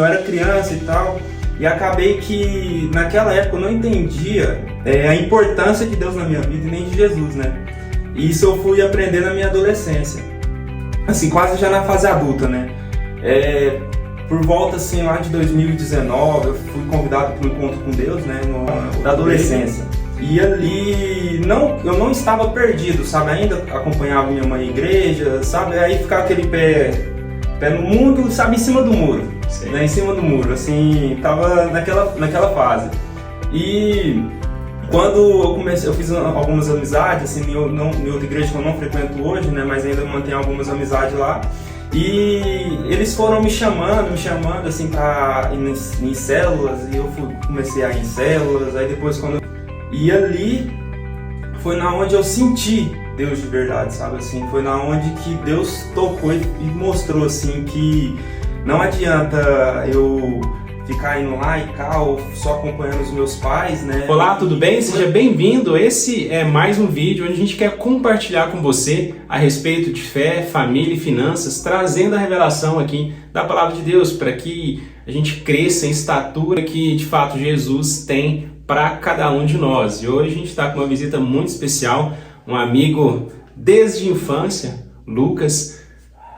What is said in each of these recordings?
Eu era criança e tal, e acabei que naquela época eu não entendia a importância de Deus na minha vida e nem de Jesus, né? E isso eu fui aprender na minha adolescência, assim, quase já na fase adulta, né? Por volta, assim, lá de 2019, eu fui convidado para um encontro com Deus, né? Da adolescência. E ali, eu não estava perdido, sabe? Ainda acompanhava minha mãe à igreja, sabe? Aí ficava aquele pé no mundo, sabe? Em cima do muro. Né? Em cima do muro, assim, tava naquela fase. E quando eu fiz algumas amizades, assim, em outra igreja que eu não frequento hoje, né? Mas ainda mantenho algumas amizades lá. E eles foram me chamando assim pra ir em células, e eu comecei a ir em células, aí depois e ali foi na onde eu senti Deus de verdade, sabe assim, foi na onde que Deus tocou e mostrou assim que não adianta eu ficar indo lá e cá ou só acompanhando os meus pais, né? Olá, tudo bem? Seja bem-vindo. Esse é mais um vídeo onde a gente quer compartilhar com você a respeito de fé, família e finanças, trazendo a revelação aqui da Palavra de Deus para que a gente cresça em estatura que de fato Jesus tem para cada um de nós. E hoje a gente está com uma visita muito especial, um amigo desde a infância, Lucas,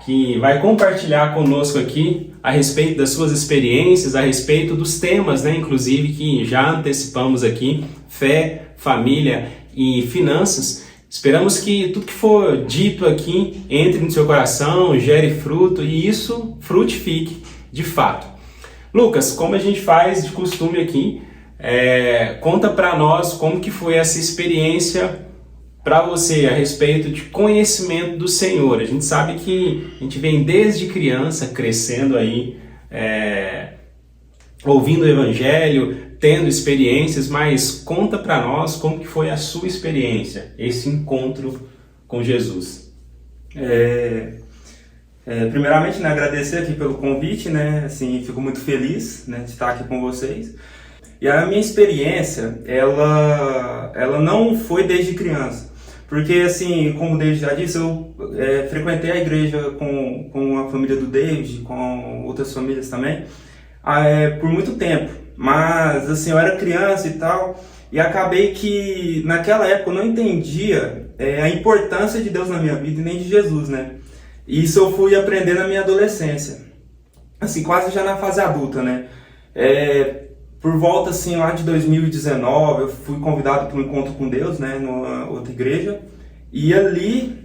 que vai compartilhar conosco aqui a respeito das suas experiências, a respeito dos temas, né, inclusive, que já antecipamos aqui, fé, família e finanças. Esperamos que tudo que for dito aqui entre no seu coração, gere fruto e isso frutifique de fato. Lucas, como a gente faz de costume aqui, conta para nós como que foi essa experiência para você a respeito de conhecimento do Senhor. A gente sabe que a gente vem desde criança crescendo aí, ouvindo o Evangelho, tendo experiências, mas conta para nós como que foi a sua experiência, esse encontro com Jesus. Primeiramente, né, agradecer aqui pelo convite, né, assim, fico muito feliz, né, de estar aqui com vocês. E a minha experiência, ela não foi desde criança. Porque, assim, como o David já disse, eu frequentei a igreja com a família do David, com outras famílias também, por muito tempo. Mas, assim, eu era criança e tal, e acabei que, naquela época, eu não entendia a importância de Deus na minha vida e nem de Jesus, né? E isso eu fui aprender na minha adolescência. Assim, quase já na fase adulta, né? Por volta, assim, lá de 2019, eu fui convidado para um encontro com Deus, né, numa outra igreja, e ali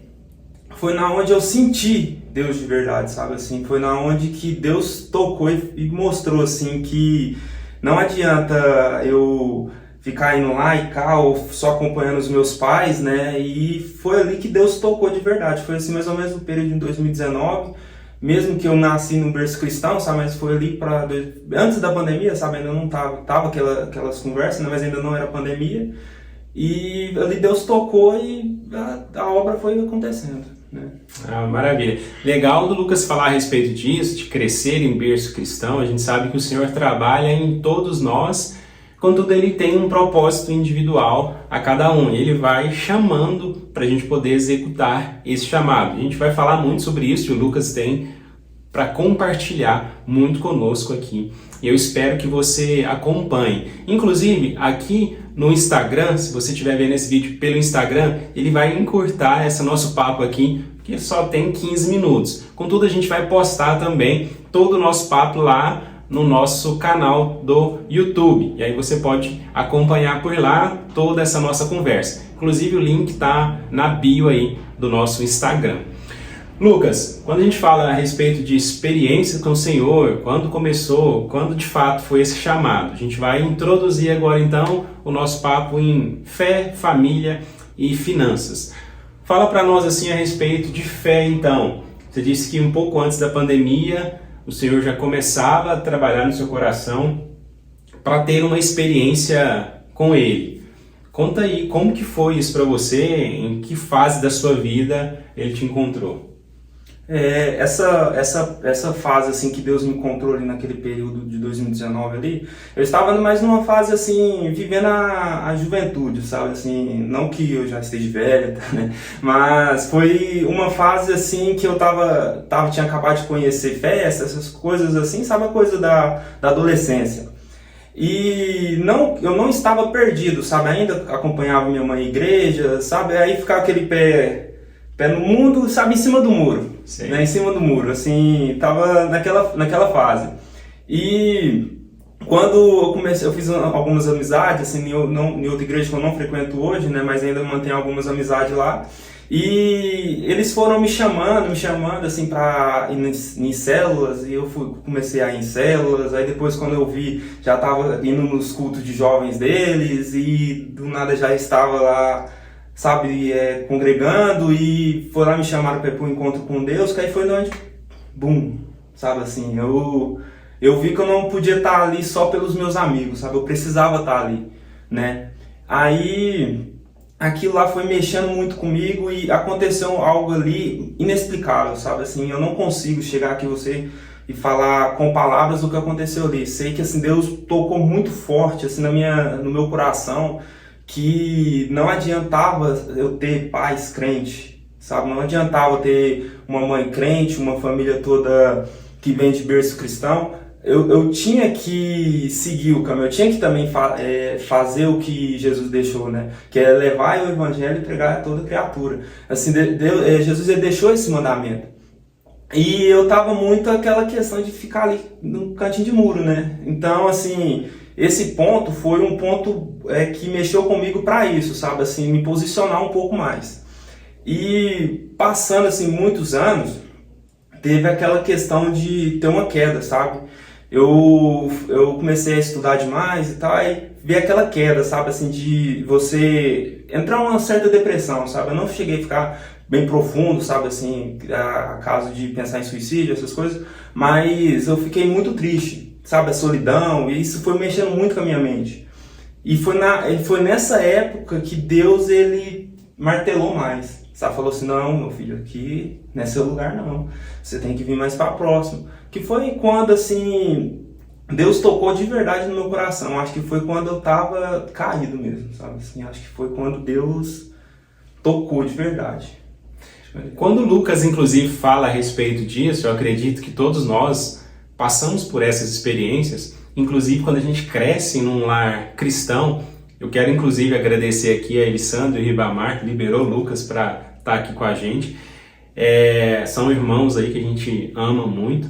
foi na onde eu senti Deus de verdade, sabe, assim, foi na onde que Deus tocou e mostrou, assim, que não adianta eu ficar indo lá e cá ou só acompanhando os meus pais, né, e foi ali que Deus tocou de verdade, foi assim, mais ou menos no período de 2019, mesmo que eu nasci num berço cristão, sabe, mas foi ali antes da pandemia, sabe, ainda não tava aquelas conversas, né, mas ainda não era pandemia, e ali Deus tocou e a obra foi acontecendo, né. Maravilha. Legal do Lucas falar a respeito disso, de crescer em berço cristão. A gente sabe que o Senhor trabalha em todos nós, contudo ele tem um propósito individual a cada um, ele vai chamando para a gente poder executar esse chamado. A gente vai falar muito sobre isso e o Lucas tem para compartilhar muito conosco aqui. E eu espero que você acompanhe. Inclusive, aqui no Instagram, se você estiver vendo esse vídeo pelo Instagram, ele vai encurtar esse nosso papo aqui, porque só tem 15 minutos. Contudo, a gente vai postar também todo o nosso papo lá no nosso canal do YouTube. E aí você pode acompanhar por lá toda essa nossa conversa. Inclusive o link está na bio aí do nosso Instagram. Lucas, quando a gente fala a respeito de experiência com o Senhor, quando começou, quando de fato foi esse chamado, a gente vai introduzir agora então o nosso papo em fé, família e finanças. Fala para nós assim a respeito de fé então. Você disse que um pouco antes da pandemia o Senhor já começava a trabalhar no seu coração para ter uma experiência com Ele. Conta aí, como que foi isso para você? Em que fase da sua vida Ele te encontrou? Essa fase assim que Deus me encontrou ali naquele período de 2019 ali, eu estava mais numa fase assim, vivendo a juventude, sabe, assim, não que eu já esteja velha, né, mas foi uma fase assim que eu tinha acabado de conhecer festa, essas coisas assim, sabe, a coisa da adolescência. E eu não estava perdido, sabe, ainda acompanhava minha mãe à igreja, sabe, aí ficava aquele pé no mundo, sabe, em cima do muro, né, em cima do muro, assim, tava naquela fase. E quando eu fiz algumas amizades, assim, em outra igreja que eu não frequento hoje, né, mas ainda mantenho algumas amizades lá, e eles foram me chamando, assim, para ir em células, e eu comecei a ir em células, aí depois quando eu vi, já estava indo nos cultos de jovens deles, e do nada já estava lá, sabe, congregando, e foi lá me chamaram para ir para um encontro com Deus, que aí foi onde, bum, sabe, assim, eu vi que eu não podia estar ali só pelos meus amigos, sabe, eu precisava estar ali, né, aí aquilo lá foi mexendo muito comigo e aconteceu algo ali inexplicável, sabe, assim, eu não consigo chegar aqui você e falar com palavras o que aconteceu ali, sei que, assim, Deus tocou muito forte, assim, no meu coração, que não adiantava eu ter pais crentes, sabe? Não adiantava ter uma mãe crente, uma família toda que vem de berço cristão. Eu tinha que seguir o caminho, eu tinha que também fazer o que Jesus deixou, né? Que é levar o evangelho e pregar a toda criatura. Assim, Jesus ele deixou esse mandamento. E eu tava muito aquela questão de ficar ali no cantinho de muro, né? Então, assim, esse ponto foi um ponto que mexeu comigo para isso, sabe? Assim, me posicionar um pouco mais. E passando, assim, muitos anos, teve aquela questão de ter uma queda, sabe? Eu comecei a estudar demais e tal, e ver aquela queda, sabe? Assim, de você entrar numa certa depressão, sabe? Eu não cheguei a ficar bem profundo, sabe, assim, a caso de pensar em suicídio, essas coisas, mas eu fiquei muito triste, sabe, a solidão, e isso foi mexendo muito com a minha mente. E foi nessa época que Deus, ele martelou mais, sabe, falou assim, não, meu filho, aqui não é seu lugar não, você tem que vir mais para próximo. Que foi quando, assim, Deus tocou de verdade no meu coração, acho que foi quando eu tava caído mesmo, sabe, assim, acho que foi quando Deus tocou de verdade. Quando Lucas, inclusive, fala a respeito disso, eu acredito que todos nós passamos por essas experiências, inclusive quando a gente cresce num lar cristão. Eu quero, inclusive, agradecer aqui a Elisandro e Ribamar, que liberou o Lucas para estar aqui com a gente. São irmãos aí que a gente ama muito.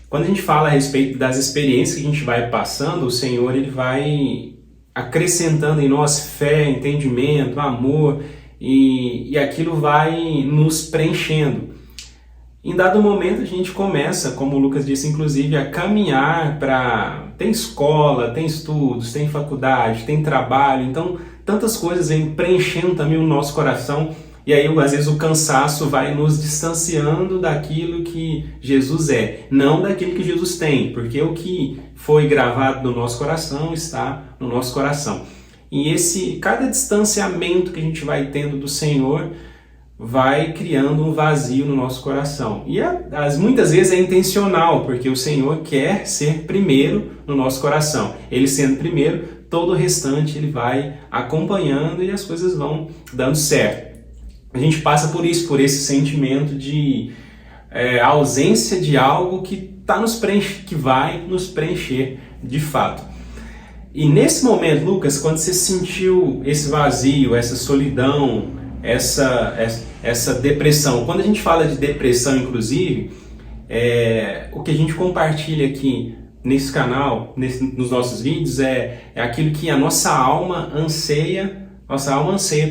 Quando a gente fala a respeito das experiências que a gente vai passando, o Senhor ele vai acrescentando em nós fé, entendimento, amor, e aquilo vai nos preenchendo. Em dado momento a gente começa, como o Lucas disse, inclusive, a caminhar para... Tem escola, tem estudos, tem faculdade, tem trabalho, então tantas coisas vêm preenchendo também o nosso coração, e aí às vezes o cansaço vai nos distanciando daquilo que Jesus é, não daquilo que Jesus tem, porque o que foi gravado no nosso coração está no nosso coração. E cada distanciamento que a gente vai tendo do Senhor vai criando um vazio no nosso coração. E muitas vezes é intencional, porque o Senhor quer ser primeiro no nosso coração. Ele sendo primeiro, todo o restante ele vai acompanhando e as coisas vão dando certo. A gente passa por isso, por esse sentimento de ausência de algo que vai nos preencher de fato. E nesse momento, Lucas, quando você sentiu esse vazio, essa solidão, essa depressão, quando a gente fala de depressão, inclusive, o que a gente compartilha aqui nesse canal, nos nossos vídeos, é aquilo que a nossa alma anseia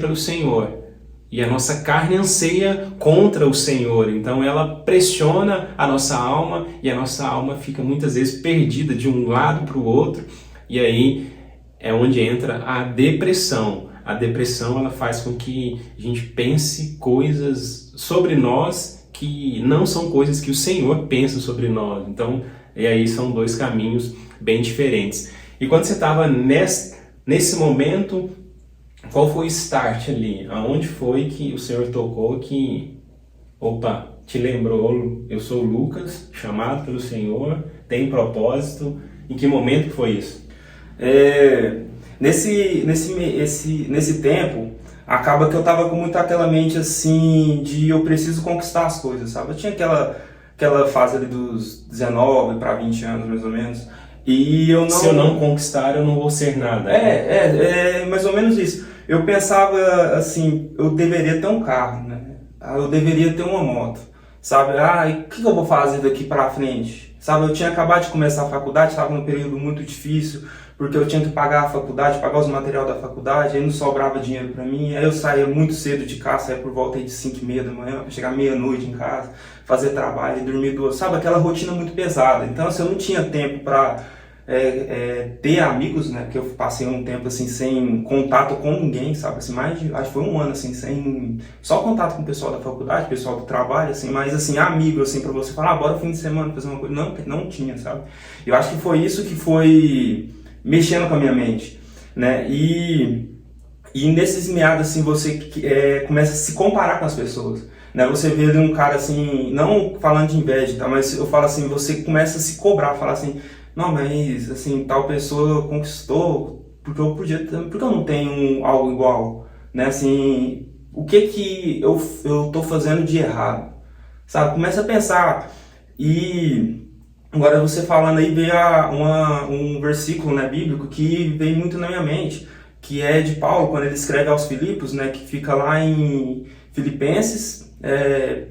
pelo Senhor. E a nossa carne anseia contra o Senhor, então ela pressiona a nossa alma e a nossa alma fica muitas vezes perdida de um lado para o outro. E aí é onde entra a depressão. A depressão ela faz com que a gente pense coisas sobre nós que não são coisas que o Senhor pensa sobre nós. Então, e aí são dois caminhos bem diferentes. E quando você estava nesse momento, qual foi o start ali? Aonde foi que o Senhor tocou que, te lembrou, eu sou o Lucas, chamado pelo Senhor, tem propósito? Em que momento que foi isso? Nesse tempo, acaba que eu tava com muito aquela mente assim, de eu preciso conquistar as coisas, sabe? Eu tinha aquela fase ali dos 19 para 20 anos, mais ou menos, e eu não... Se eu não conquistar, eu não vou ser nada. É mais ou menos isso. Eu pensava assim, eu deveria ter um carro, né? Eu deveria ter uma moto, sabe? E o que eu vou fazer daqui para frente? Sabe, eu tinha acabado de começar a faculdade, estava num período muito difícil, porque eu tinha que pagar a faculdade, pagar os materiais da faculdade, aí não sobrava dinheiro para mim, aí eu saía muito cedo de casa, saía por volta de 5h30 da manhã, para chegar meia-noite em casa, fazer trabalho e dormir 2, sabe, aquela rotina muito pesada. Então, assim, eu não tinha tempo para ter amigos, né, porque eu passei um tempo, assim, sem contato com ninguém, sabe, assim, acho que foi um ano, assim, sem, só contato com o pessoal da faculdade, pessoal do trabalho, assim, mas, assim, amigo, assim, para você falar, bora fim de semana fazer uma coisa, não tinha, sabe. Eu acho que foi isso que foi mexendo com a minha mente, né, e nesses meados, assim, você começa a se comparar com as pessoas, né, você vê ali um cara, assim, não falando de inveja, tá, mas eu falo assim, você começa a se cobrar, falar assim, não, mas, assim, tal pessoa conquistou, porque eu não tenho algo igual, né, assim, o que eu tô fazendo de errado, sabe, começa a pensar. E agora você falando aí, veio um versículo, né, bíblico que veio muito na minha mente, que é de Paulo, quando ele escreve aos Filipos, né, que fica lá em Filipenses,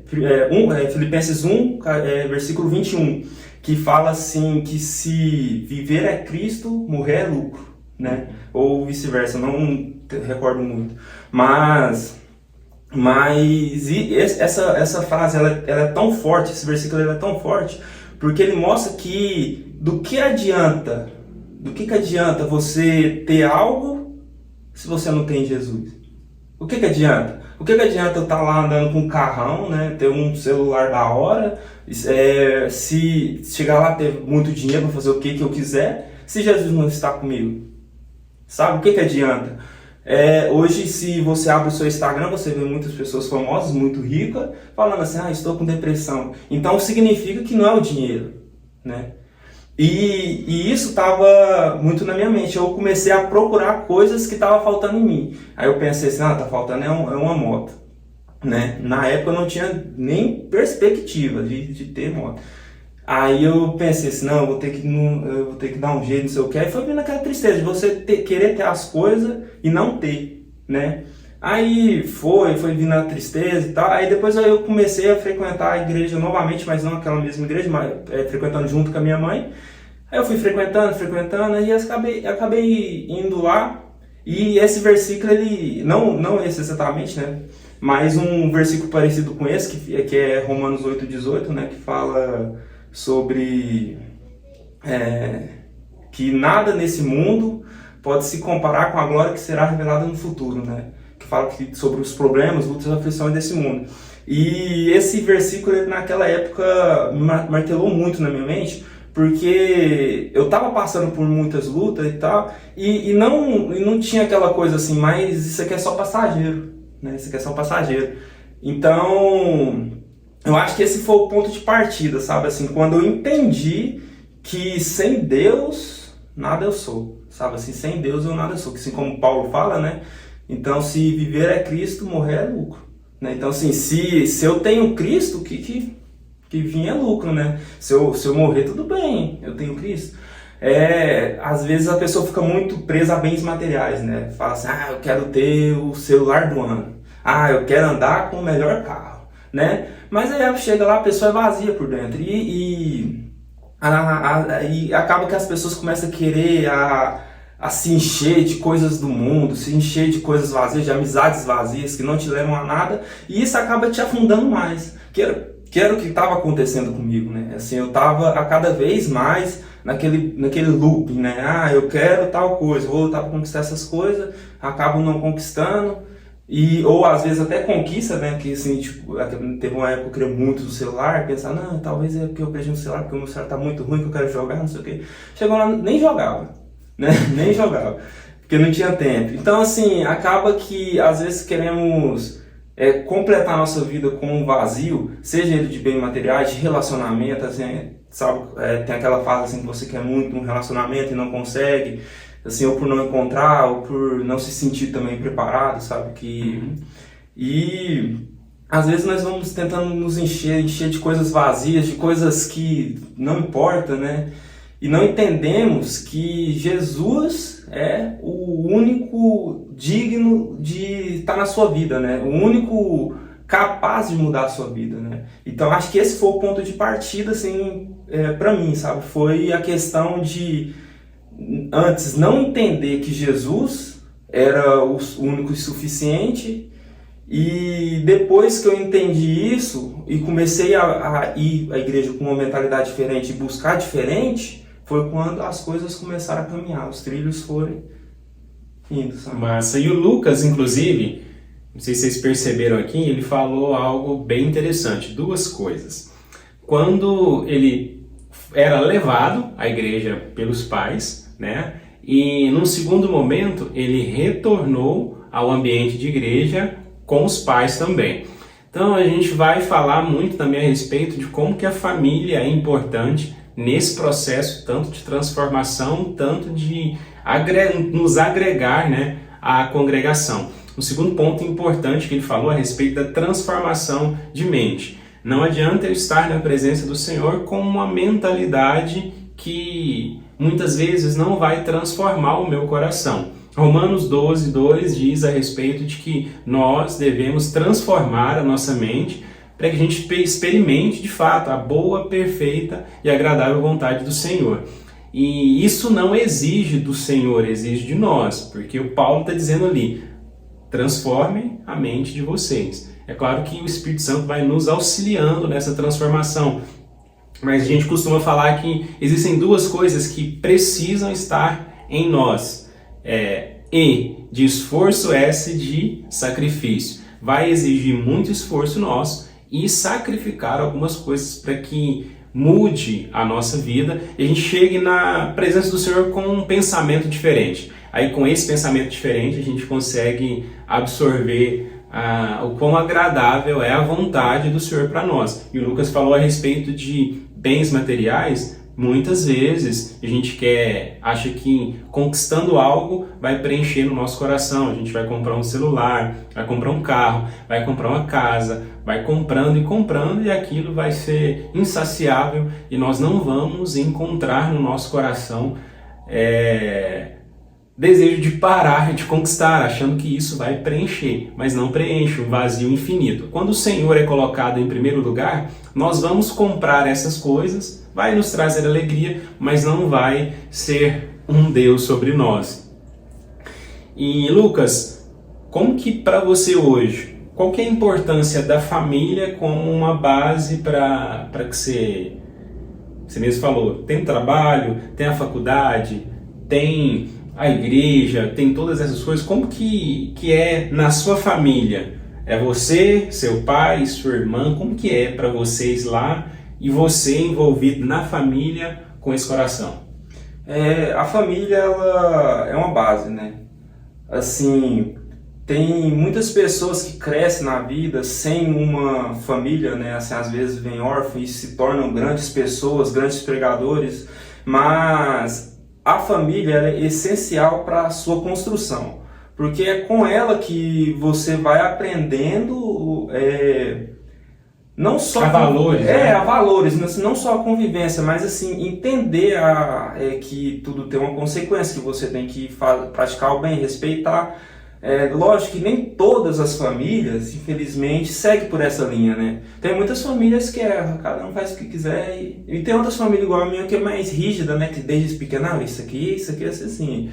Filipenses 1, versículo 21, que fala assim, que se viver é Cristo, morrer é lucro, né, ou vice-versa, não recordo muito, mas essa frase, ela é tão forte, esse versículo é tão forte, porque ele mostra que do que adianta você ter algo se você não tem Jesus? O que adianta? O que adianta eu estar lá andando com um carrão, né, ter um celular da hora, se chegar lá ter muito dinheiro para fazer o que eu quiser, se Jesus não está comigo? Sabe, o que adianta? Hoje, se você abre o seu Instagram, você vê muitas pessoas famosas, muito ricas, falando assim, estou com depressão. Então, significa que não é o dinheiro, né? E isso estava muito na minha mente. Eu comecei a procurar coisas que estavam faltando em mim. Aí eu pensei assim, tá faltando uma moto, né? Na época eu não tinha nem perspectiva de ter moto. Aí eu pensei assim, não, eu vou ter que dar um jeito, não sei o que. Aí foi vindo aquela tristeza de você querer ter as coisas e não ter, né? Aí foi vindo a tristeza e tal. Aí depois eu comecei a frequentar a igreja novamente, mas não aquela mesma igreja, mas frequentando junto com a minha mãe. Aí eu fui frequentando, e acabei indo lá. E esse versículo, ele, não esse exatamente, né? Mas um versículo parecido com esse, que é Romanos 8,18, né? Que fala sobre que nada nesse mundo pode se comparar com a glória que será revelada no futuro, né? Que fala sobre os problemas, lutas e aflições desse mundo. E esse versículo, ele, naquela época, martelou muito na minha mente, porque eu estava passando por muitas lutas e tal, e não tinha aquela coisa assim, mas isso aqui é só passageiro, né? Isso aqui é só passageiro. Então, eu acho que esse foi o ponto de partida, sabe? Assim, quando eu entendi que sem Deus, nada eu sou, sabe? Assim, sem Deus eu nada sou, que assim como Paulo fala, né? Então, se viver é Cristo, morrer é lucro, né? Então, assim, se eu tenho Cristo, que vinha é lucro, né? Se eu morrer, tudo bem, eu tenho Cristo. Às vezes a pessoa fica muito presa a bens materiais, né? Fala assim, eu quero ter o celular do ano. Eu quero andar com o melhor carro, né? Mas aí chega lá, a pessoa é vazia por dentro. E acaba que as pessoas começam a querer a se encher de coisas do mundo, se encher de coisas vazias, de amizades vazias que não te levam a nada, e isso acaba te afundando mais. Que era o que estava acontecendo comigo, né? Assim, eu estava a cada vez mais naquele looping, né? Eu quero tal coisa, vou lutar para conquistar essas coisas, acabo não conquistando, ou às vezes até conquista, né? Que assim, tipo, teve uma época que eu queria muito do celular, pensar, não, talvez é porque eu perdi um celular, porque o meu celular tá muito ruim, que eu quero jogar, não sei o quê. Chegou lá, nem jogava, né? Nem jogava, porque não tinha tempo. Então, assim, acaba que às vezes queremos completar a nossa vida com um vazio, seja ele de bem materiais, de relacionamento, assim, sabe, tem aquela fase assim que você quer muito um relacionamento e não consegue, assim, ou por não encontrar, ou por não se sentir também preparado, sabe, e às vezes nós vamos tentando nos encher de coisas vazias, de coisas que não importam, né, e não entendemos que Jesus é o único digno de estar na sua vida, né, o único capaz de mudar a sua vida, né? Então acho que esse foi o ponto de partida, assim, para mim, sabe? Foi a questão de antes não entender que Jesus era o único e suficiente, e depois que eu entendi isso e comecei a ir à igreja com uma mentalidade diferente e buscar diferente, foi quando as coisas começaram a caminhar, os trilhos foram indo, sabe? Massa. E o Lucas, inclusive, não sei se vocês perceberam aqui, ele falou algo bem interessante, duas coisas. Quando ele era levado à igreja pelos pais, né? E num segundo momento ele retornou ao ambiente de igreja com os pais também. Então a gente vai falar muito também a respeito de como que a família é importante nesse processo, tanto de transformação, tanto de nos agregar, né, à congregação. O segundo ponto importante que ele falou a respeito da transformação de mente. Não adianta eu estar na presença do Senhor com uma mentalidade que muitas vezes não vai transformar o meu coração. Romanos 12:2 diz a respeito de que nós devemos transformar a nossa mente para que a gente experimente de fato a boa, perfeita e agradável vontade do Senhor. E isso não exige do Senhor, exige de nós, porque o Paulo está dizendo ali, transformem a mente de vocês. É claro que o Espírito Santo vai nos auxiliando nessa transformação, mas a gente costuma falar que existem duas coisas que precisam estar em nós. E de esforço, S de sacrifício. Vai exigir muito esforço nosso e sacrificar algumas coisas para que mude a nossa vida e a gente chegue na presença do Senhor com um pensamento diferente. Aí com esse pensamento diferente a gente consegue absorver o quão agradável é a vontade do Senhor para nós. E o Lucas falou a respeito de bens materiais. Muitas vezes a gente acha que conquistando algo vai preencher no nosso coração. A gente vai comprar um celular, vai comprar um carro, vai comprar uma casa, vai comprando e aquilo vai ser insaciável e nós não vamos encontrar no nosso coração desejo de parar de conquistar, achando que isso vai preencher, mas não preenche um vazio infinito. Quando o Senhor é colocado em primeiro lugar, nós vamos comprar essas coisas, vai nos trazer alegria, mas não vai ser um Deus sobre nós. E Lucas, como que para você hoje, qual que é a importância da família como uma base para que você mesmo falou, tem trabalho, tem a faculdade, tem a igreja, tem todas essas coisas, como que é na sua família? É você, seu pai, sua irmã, como que é para vocês lá e você envolvido na família com esse coração? A família, ela é uma base, né? Assim, tem muitas pessoas que crescem na vida sem uma família, né? Assim, às vezes vêm órfãos e se tornam grandes pessoas, grandes pregadores, mas a família é essencial para a sua construção, porque é com ela que você vai aprendendo não só a valores, né? a valores, não só a convivência, mas assim entender que tudo tem uma consequência, que você tem que praticar o bem, respeitar. Lógico que nem todas as famílias, infelizmente, seguem por essa linha, né? Tem muitas famílias que cada um faz o que quiser e tem outras famílias igual a minha que é mais rígida, né? Que desde pequena, isso aqui é assim.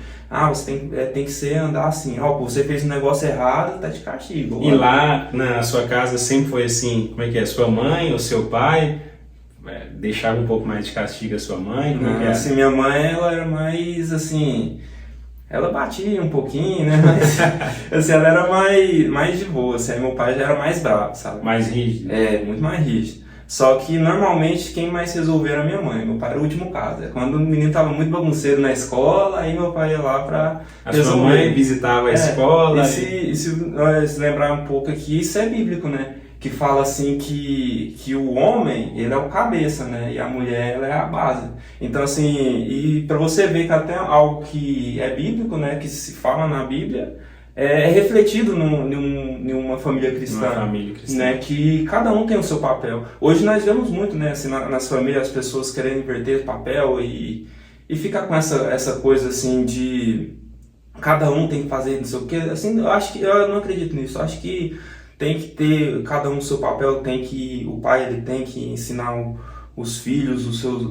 Você tem que andar assim. Você fez um negócio errado, tá de castigo. E lá na sua casa sempre foi assim, como é que é? Sua mãe ou seu pai deixava um pouco mais de castigo a sua mãe? Como é que é? Assim, minha mãe, ela era mais assim... Ela batia um pouquinho, né? Mas assim, ela era mais de boa, assim. Aí meu pai já era mais bravo, sabe? Mais rígido. Muito mais rígido. Só que normalmente quem mais resolveu era minha mãe. Meu pai era o último caso. É quando o menino tava muito bagunceiro na escola, aí meu pai ia lá pra resolver. A sua mãe visitava a escola. E se nós lembrar um pouco aqui, isso é bíblico, né? Que fala assim que o homem, ele é o cabeça, né? E a mulher, ela é a base. Então, assim, e para você ver que até algo que é bíblico, né? Que se fala na Bíblia, é refletido em uma família cristã. Uma família cristã. Né? Que cada um tem o seu papel. Hoje nós vemos muito, né? Assim, nas famílias, as pessoas querendo inverter papel e fica com essa coisa, assim, de cada um tem que fazer não sei o quê. Assim, eu não acredito nisso. Eu acho que tem que ter cada um o seu papel, o pai ele tem que ensinar os filhos os seus,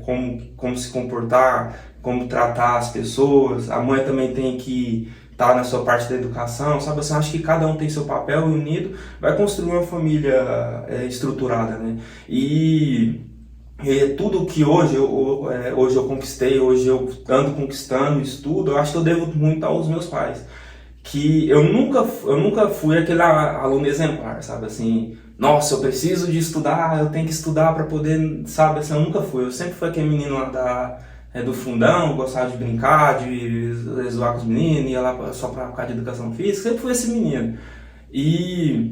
como se comportar, como tratar as pessoas. A mãe também tem que estar na sua parte da educação, sabe? Assim, acho que cada um tem seu papel e unido vai construir uma família estruturada, né? E tudo que hoje eu conquistei, hoje eu ando conquistando, estudo, eu acho que eu devo muito aos meus pais. Que eu nunca fui aquele aluno exemplar, sabe, assim, nossa, eu preciso de estudar, eu tenho que estudar para poder, sabe, assim, eu nunca fui, eu sempre fui aquele menino lá do fundão, gostava de brincar, de zoar com os meninos, ia lá só por causa de educação física, sempre fui esse menino, e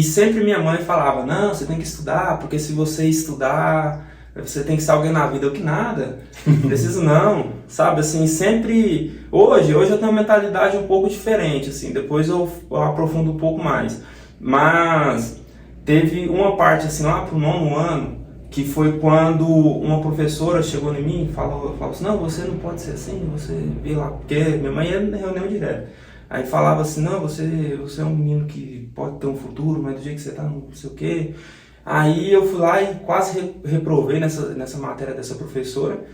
sempre minha mãe falava, não, você tem que estudar, porque se você estudar, você tem que ser alguém na vida. Eu que nada, preciso não, sabe, assim, sempre, hoje eu tenho uma mentalidade um pouco diferente, assim, depois eu aprofundo um pouco mais, mas teve uma parte, assim, lá pro 9º ano, que foi quando uma professora chegou em mim e falou assim, não, você não pode ser assim, você vê lá, porque minha mãe ia na reunião direto, aí falava assim, não, você é um menino que pode ter um futuro, mas do jeito que você tá, não sei o quê. Aí eu fui lá e quase reprovei nessa matéria dessa professora.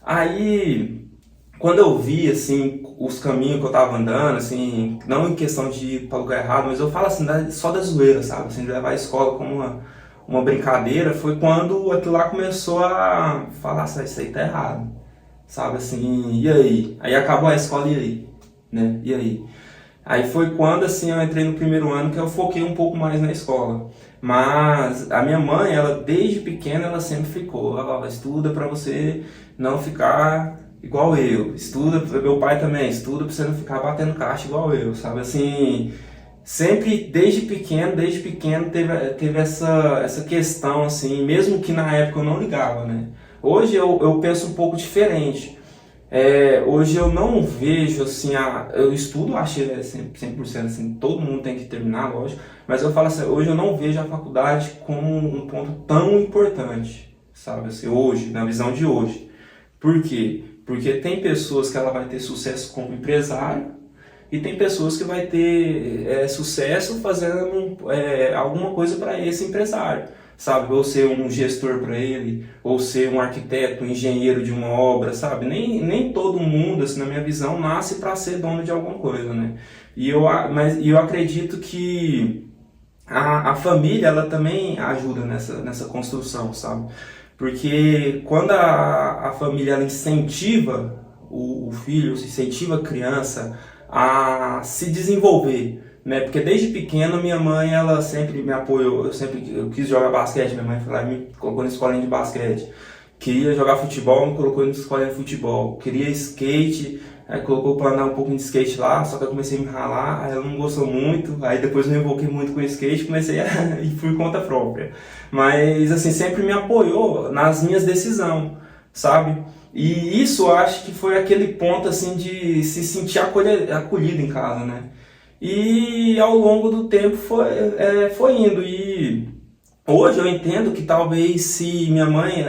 Aí, quando eu vi, assim, os caminhos que eu tava andando, assim, não em questão de ir para lugar errado, mas eu falo assim, só da zoeira, sabe? Assim, de levar a escola como uma brincadeira, foi quando aquilo lá começou a falar assim, isso aí tá errado, sabe? Assim, e aí? Aí acabou a escola, e aí? Né? E aí? Aí foi quando, assim, eu entrei no 1º ano que eu foquei um pouco mais na escola. Mas a minha mãe, ela desde pequena, ela sempre ficou, ela estuda para você não ficar igual eu, estuda, meu pai também, estuda para você não ficar batendo caixa igual eu, sabe, assim, sempre desde pequeno teve essa questão, assim, mesmo que na época eu não ligava, né, hoje eu penso um pouco diferente. Hoje eu não vejo assim, eu estudo, acho 100%, assim, todo mundo tem que terminar, lógico, mas eu falo assim, hoje eu não vejo a faculdade como um ponto tão importante, sabe, assim, hoje, na visão de hoje. Por quê? Porque tem pessoas que ela vai ter sucesso como empresário e tem pessoas que vai ter sucesso fazendo alguma coisa para esse empresário. Sabe, ou ser um gestor para ele, ou ser um arquiteto, um engenheiro de uma obra, sabe? Nem todo mundo, assim, na minha visão, nasce para ser dono de alguma coisa, né? E eu acredito que a família, ela também ajuda nessa construção, sabe? Porque quando a família ela incentiva o filho, incentiva a criança a se desenvolver, né? Porque desde pequeno minha mãe, ela sempre me apoiou, eu quis jogar basquete, minha mãe foi lá e me colocou na escolinha de basquete. Queria jogar futebol, me colocou na escolinha de futebol. Queria skate, aí colocou para andar um pouquinho de skate lá, só que eu comecei a me ralar, aí ela não gostou muito, aí depois eu me envolvi muito com o skate, comecei a ir por conta própria. Mas assim, sempre me apoiou nas minhas decisões, sabe? E isso eu acho que foi aquele ponto assim de se sentir acolhido em casa, né? E ao longo do tempo foi indo. E hoje eu entendo que talvez se minha mãe,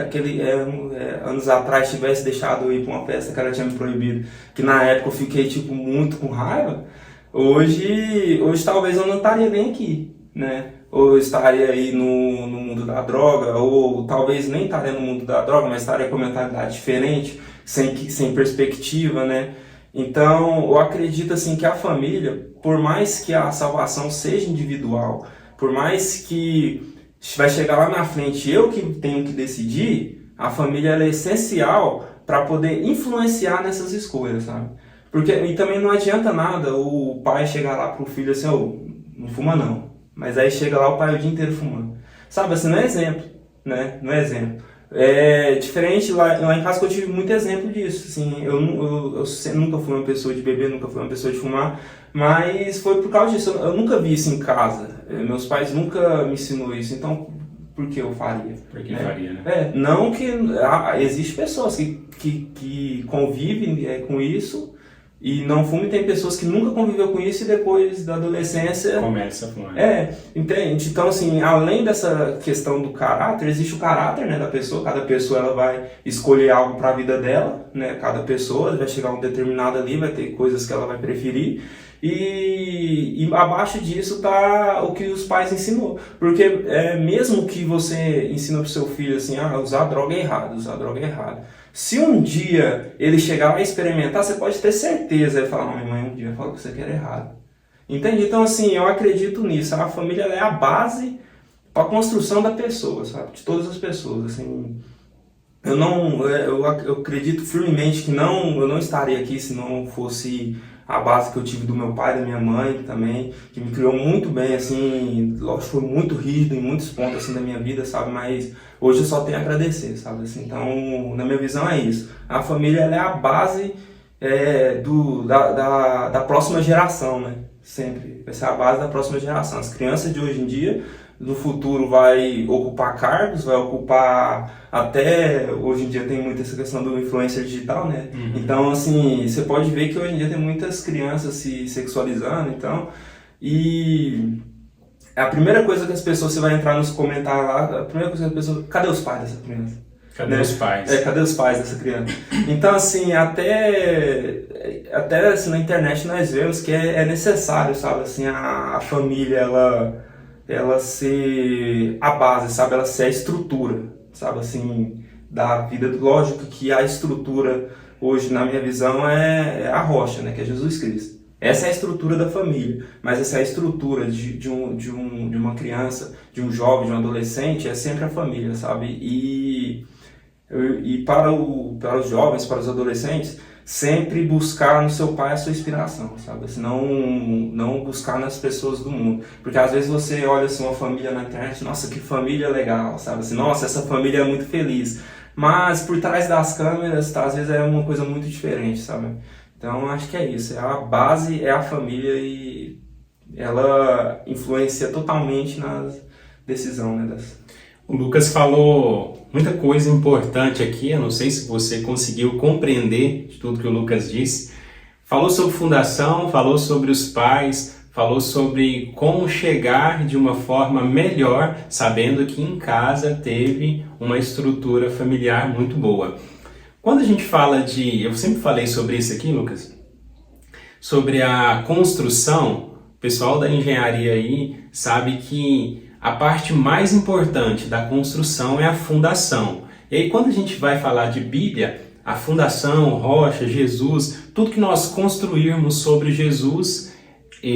anos atrás, tivesse deixado eu ir para uma festa que ela tinha me proibido, que na época eu fiquei tipo, muito com raiva, hoje talvez eu não estaria nem aqui, né? Ou eu estaria aí no mundo da droga, ou talvez nem estaria no mundo da droga, mas estaria com uma mentalidade diferente, sem perspectiva, né? Então, eu acredito assim que a família, por mais que a salvação seja individual, por mais que vai chegar lá na frente eu que tenho que decidir, a família ela é essencial para poder influenciar nessas escolhas, sabe? E também não adianta nada o pai chegar lá pro filho assim, não fuma não. Mas aí chega lá o pai o dia inteiro fumando. sabe assim, não é exemplo, né? Não é exemplo. É diferente lá em casa que eu tive muito exemplo disso, assim, eu nunca fui uma pessoa de beber, nunca fui uma pessoa de fumar, mas foi por causa disso, eu nunca vi isso em casa, meus pais nunca me ensinou isso, então por que eu faria? Por que faria, né? Não que existe pessoas que convivem com isso e não fumam, tem pessoas que nunca conviveu com isso e depois da adolescência começa a fumar. Entende? Então, assim, além dessa questão do caráter, existe o caráter, né, da pessoa. Cada pessoa ela vai escolher algo para a vida dela, né? Cada pessoa vai chegar a um determinado ali, vai ter coisas que ela vai preferir. E abaixo disso tá o que os pais ensinou. Porque mesmo que você ensina pro seu filho assim, usar droga é errado, usar droga é errado. Se um dia ele chegar a experimentar, você pode ter certeza. Ele fala, não, minha mãe um dia falou que isso aqui era errado. Entende? Então, assim, eu acredito nisso. A família é a base para a construção da pessoa, sabe? De todas as pessoas, assim. Eu acredito firmemente que eu não estaria aqui se não fosse a base que eu tive do meu pai, da minha mãe também, que me criou muito bem, assim, lógico, foi muito rígido em muitos pontos, assim, da minha vida, sabe, mas hoje eu só tenho a agradecer, sabe, assim, então, na minha visão é isso, a família, ela é a base da próxima geração, né, sempre, vai ser a base da próxima geração, as crianças de hoje em dia, no futuro vai ocupar cargos, vai ocupar até, hoje em dia tem muito essa questão do influencer digital, né? Uhum. Então, assim, você pode ver que hoje em dia tem muitas crianças se sexualizando, então, e a primeira coisa que as pessoas, você vai entrar nos comentários lá, a primeira coisa que as pessoas, cadê os pais dessa criança? Cadê os pais? Cadê os pais dessa criança? Então, assim, até assim, na internet nós vemos que é necessário, sabe, assim, a família, ela ser a base, sabe? Ela ser a estrutura, sabe? Assim, da vida. Lógico que a estrutura, hoje, na minha visão, é a rocha, né? Que é Jesus Cristo. Essa é a estrutura da família, mas essa é a estrutura de uma criança, de um jovem, de um adolescente, é sempre a família, sabe? E para os jovens, para os adolescentes, sempre buscar no seu pai a sua inspiração, sabe? Assim, não buscar nas pessoas do mundo. Porque às vezes você olha assim, uma família na internet, nossa, que família legal, sabe? Assim, nossa, essa família é muito feliz. Mas por trás das câmeras, às vezes é uma coisa muito diferente, sabe? Então acho que é isso, a base é a família e ela influencia totalmente na decisão, né? O Lucas falou muita coisa importante aqui, eu não sei se você conseguiu compreender de tudo que o Lucas disse. Falou sobre fundação, falou sobre os pais, falou sobre como chegar de uma forma melhor, sabendo que em casa teve uma estrutura familiar muito boa. Quando a gente fala eu sempre falei sobre isso aqui, Lucas, sobre a construção, o pessoal da engenharia aí sabe que a parte mais importante da construção é a fundação. E aí quando a gente vai falar de Bíblia, a fundação, rocha, Jesus, tudo que nós construirmos sobre Jesus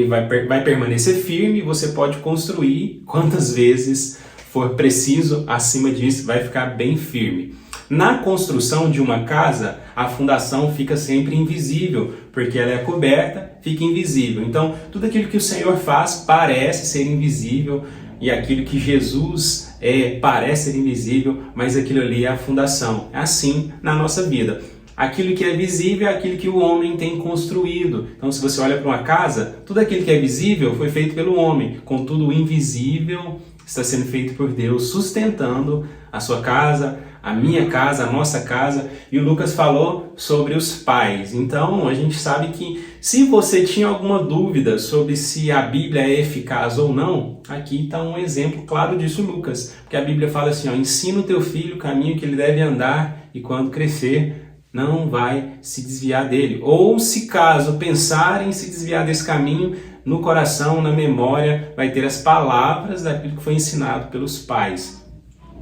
vai permanecer firme, você pode construir quantas vezes for preciso, acima disso vai ficar bem firme. Na construção de uma casa, a fundação fica sempre invisível, porque ela é coberta, fica invisível. Então, tudo aquilo que o Senhor faz parece ser invisível, e aquilo que Jesus parece ser invisível, mas aquilo ali é a fundação. É assim na nossa vida. Aquilo que é visível é aquilo que o homem tem construído. Então, se você olha para uma casa, tudo aquilo que é visível foi feito pelo homem. Contudo, o invisível está sendo feito por Deus, sustentando a sua casa, a minha casa, a nossa casa. E o Lucas falou sobre os pais. Então, a gente sabe que se você tinha alguma dúvida sobre se a Bíblia é eficaz ou não, aqui está um exemplo claro disso, Lucas. Porque a Bíblia fala assim, ensina o teu filho o caminho que ele deve andar e quando crescer não vai se desviar dele. Ou se caso pensar em se desviar desse caminho, no coração, na memória, vai ter as palavras daquilo que foi ensinado pelos pais.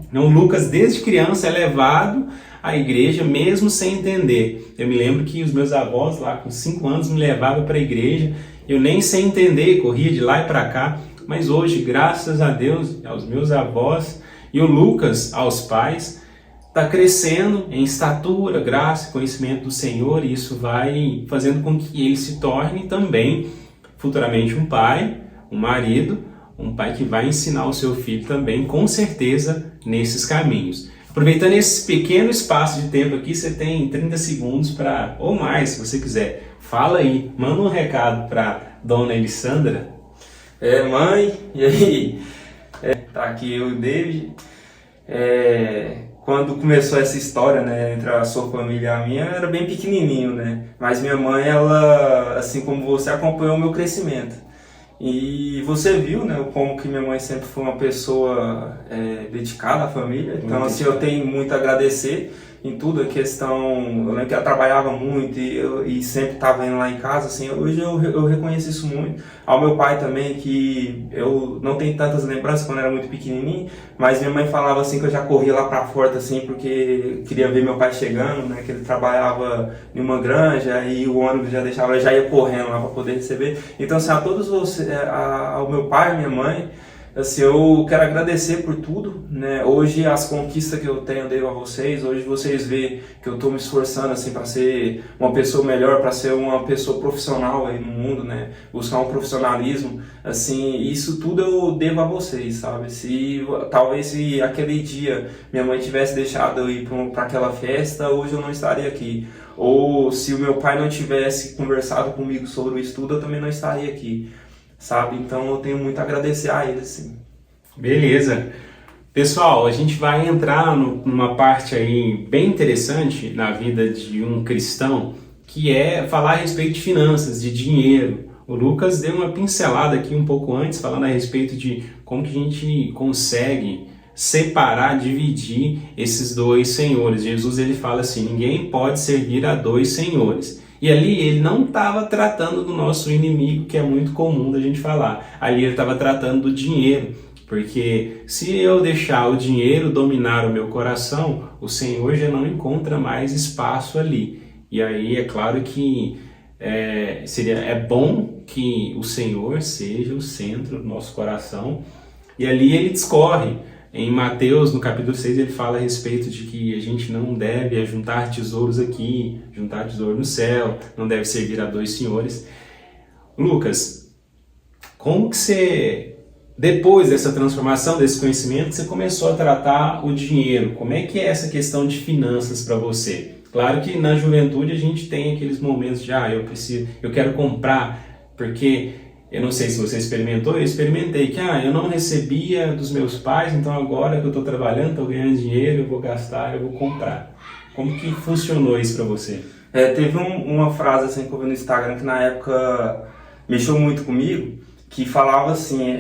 Então, Lucas, desde criança, é levado à igreja, mesmo sem entender. Eu me lembro que os meus avós, lá com 5 anos, me levavam para a igreja. Eu nem sem entender, corria de lá e para cá. Mas hoje, graças a Deus, aos meus avós e o Lucas, aos pais, está crescendo em estatura, graça, conhecimento do Senhor. E isso vai fazendo com que ele se torne também, futuramente, um pai, um marido, um pai que vai ensinar o seu filho também, com certeza, nesses caminhos. Aproveitando esse pequeno espaço de tempo aqui, você tem 30 segundos para, ou mais, se você quiser. Fala aí, manda um recado para Dona Elissandra. Mãe, e aí? Tá aqui eu e o David. Quando começou essa história, né, entre a sua família e a minha, eu era bem pequenininho, né? Mas minha mãe, ela, assim como você, acompanhou o meu crescimento. E você viu, né, como que minha mãe sempre foi uma pessoa dedicada à família. Então, assim, eu tenho muito a agradecer em tudo. A questão, eu lembro que ela trabalhava muito e sempre estava indo lá em casa. Assim, hoje eu reconheço isso muito. Ao meu pai também, que eu não tenho tantas lembranças quando era muito pequenininho, mas minha mãe falava assim que eu já corria lá pra porta, assim, porque queria ver meu pai chegando, né, que ele trabalhava em uma granja e o ônibus já deixava, eu já ia correndo lá para poder receber. Então, assim, a todos vocês, ao meu pai, minha mãe, assim, eu quero agradecer por tudo, né? Hoje as conquistas que eu tenho devo a vocês. Hoje vocês veem que eu estou me esforçando assim para ser uma pessoa melhor, para ser uma pessoa profissional aí no mundo, né? Buscar um profissionalismo, assim, isso tudo eu devo a vocês, sabe? Talvez se aquele dia minha mãe tivesse deixado eu ir para aquela festa, hoje eu não estaria aqui. Ou se o meu pai não tivesse conversado comigo sobre o estudo, eu também não estaria aqui. Sabe? Então eu tenho muito a agradecer a ele, sim. Beleza. Pessoal, a gente vai entrar numa parte aí bem interessante na vida de um cristão, que é falar a respeito de finanças, de dinheiro. O Lucas deu uma pincelada aqui um pouco antes, falando a respeito de como que a gente consegue separar, dividir esses dois senhores. Jesus, ele fala assim, ninguém pode servir a dois senhores. E ali ele não estava tratando do nosso inimigo, que é muito comum da gente falar. Ali ele estava tratando do dinheiro, porque se eu deixar o dinheiro dominar o meu coração, o Senhor já não encontra mais espaço ali. E aí é claro que é bom que o Senhor seja o centro do nosso coração. E ali ele discorre. Em Mateus, no capítulo 6, ele fala a respeito de que a gente não deve juntar tesouros aqui, juntar tesouro no céu, não deve servir a dois senhores. Lucas, como que você, depois dessa transformação, desse conhecimento, você começou a tratar o dinheiro? Como é que é essa questão de finanças para você? Claro que na juventude a gente tem aqueles momentos de, eu quero comprar, porque... Eu não sei se você experimentou, eu experimentei que eu não recebia dos meus pais, então agora que eu estou trabalhando, estou ganhando dinheiro, eu vou gastar, eu vou comprar. Como que funcionou isso para você? Teve uma frase assim que eu vi no Instagram que na época mexeu muito comigo, que falava assim,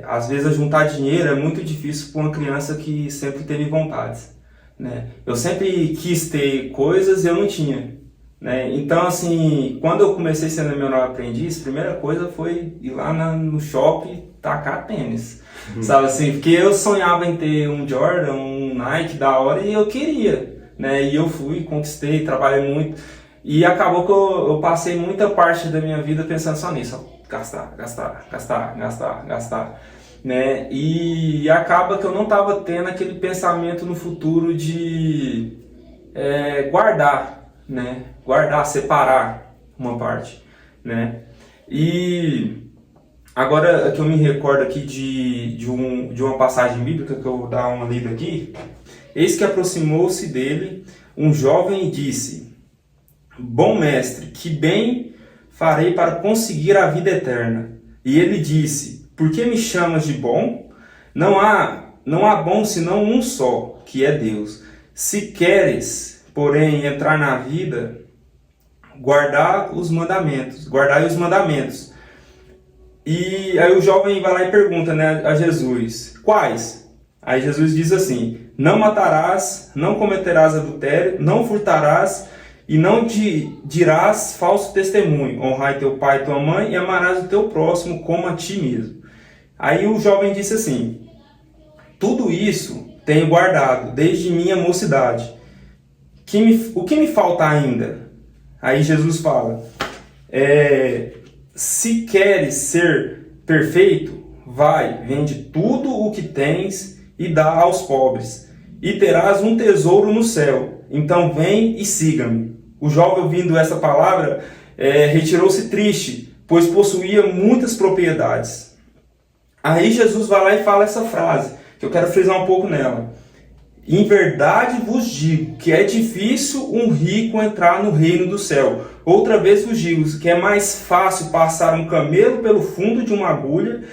às vezes juntar dinheiro é muito difícil para uma criança que sempre teve vontades, né? Eu sempre quis ter coisas e eu não tinha. Né? Então, assim, quando eu comecei sendo menor aprendiz, a primeira coisa foi ir lá no shopping e tacar tênis, sabe assim? Porque eu sonhava em ter um Jordan, um Nike da hora e eu queria, né? E eu fui, conquistei, trabalhei muito e acabou que eu passei muita parte da minha vida pensando só nisso, gastar, né? E acaba que eu não estava tendo aquele pensamento no futuro de guardar, né? Guardar, separar uma parte, né? E agora que eu me recordo aqui de uma passagem bíblica que eu vou dar uma lida aqui, eis que aproximou-se dele um jovem e disse: Bom mestre, que bem farei para conseguir a vida eterna? E ele disse: Por que me chamas de bom? Não há bom senão um só, que é Deus. Se queres, porém, entrar na vida, guardai os mandamentos. E aí o jovem vai lá e pergunta, né, a Jesus: Quais? Aí Jesus diz assim: Não matarás, não cometerás adultério, não furtarás e não dirás falso testemunho. Honrai teu pai e tua mãe e amarás o teu próximo como a ti mesmo. Aí o jovem disse assim: Tudo isso tenho guardado desde minha mocidade. O que me falta ainda? Aí Jesus fala: Se queres ser perfeito, vai, vende tudo o que tens e dá aos pobres, e terás um tesouro no céu. Então vem e siga-me. O jovem, ouvindo essa palavra, retirou-se triste, pois possuía muitas propriedades. Aí Jesus vai lá e fala essa frase, que eu quero frisar um pouco nela. Em verdade vos digo que é difícil um rico entrar no reino do céu. Outra vez vos digo que é mais fácil passar um camelo pelo fundo de uma agulha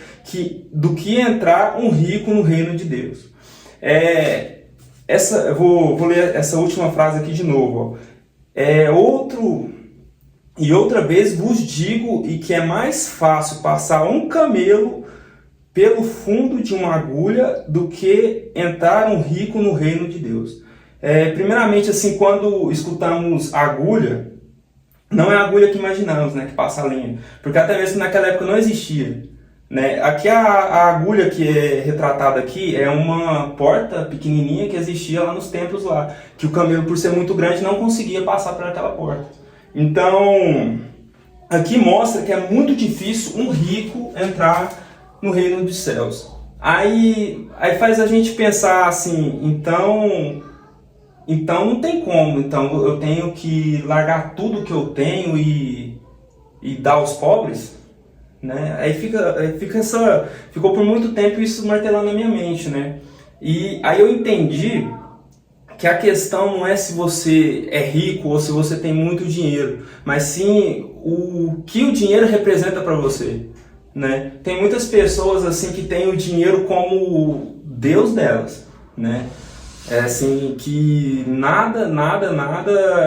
do que entrar um rico no reino de Deus. Eu vou ler essa última frase aqui de novo. Outra vez vos digo que é mais fácil passar um camelo pelo fundo de uma agulha do que entrar um rico no reino de Deus. Primeiramente, assim, quando escutamos agulha, não é a agulha que imaginamos, né, que passa a linha, porque até mesmo naquela época não existia, né? Aqui a agulha que é retratada aqui é uma porta pequenininha que existia lá nos templos lá, que o camelo, por ser muito grande, não conseguia passar por aquela porta. Então, aqui mostra que é muito difícil um rico entrar no reino dos céus. Aí faz a gente pensar assim, então não tem como, então eu tenho que largar tudo que eu tenho e dar aos pobres, né? Aí ficou por muito tempo isso martelando na minha mente, né? E aí eu entendi que a questão não é se você é rico ou se você tem muito dinheiro, mas sim o que o dinheiro representa para você, né? Tem muitas pessoas assim que têm o dinheiro como Deus delas, né? Assim, que nada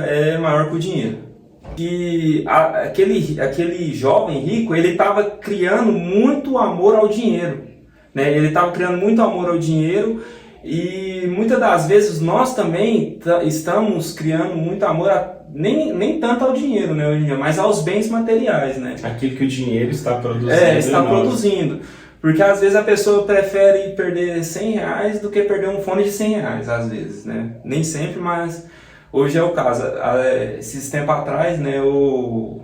é maior que o dinheiro. Que aquele jovem rico, ele estava criando muito amor ao dinheiro, né? Ele estava criando muito amor ao dinheiro e muitas das vezes nós também estamos criando muito amor nem tanto ao dinheiro, né, hoje em dia, mas aos bens materiais, né? Aquilo que o dinheiro está produzindo. Está produzindo. Porque às vezes a pessoa prefere perder 100 reais do que perder um fone de 100 reais, às vezes, né? Nem sempre, mas hoje é o caso. Esses tempos atrás, né, eu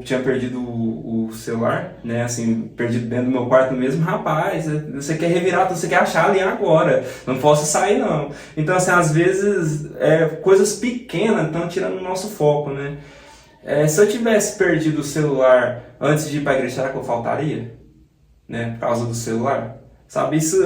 tinha perdido o celular, né, assim, perdido dentro do meu quarto mesmo. Rapaz, você quer revirar, você quer achar ali agora, não posso sair não. Então, assim, às vezes, coisas pequenas estão tirando o nosso foco, né. Se eu tivesse perdido o celular antes de ir para a igreja, será que eu faltaria? Né, por causa do celular? Sabe, isso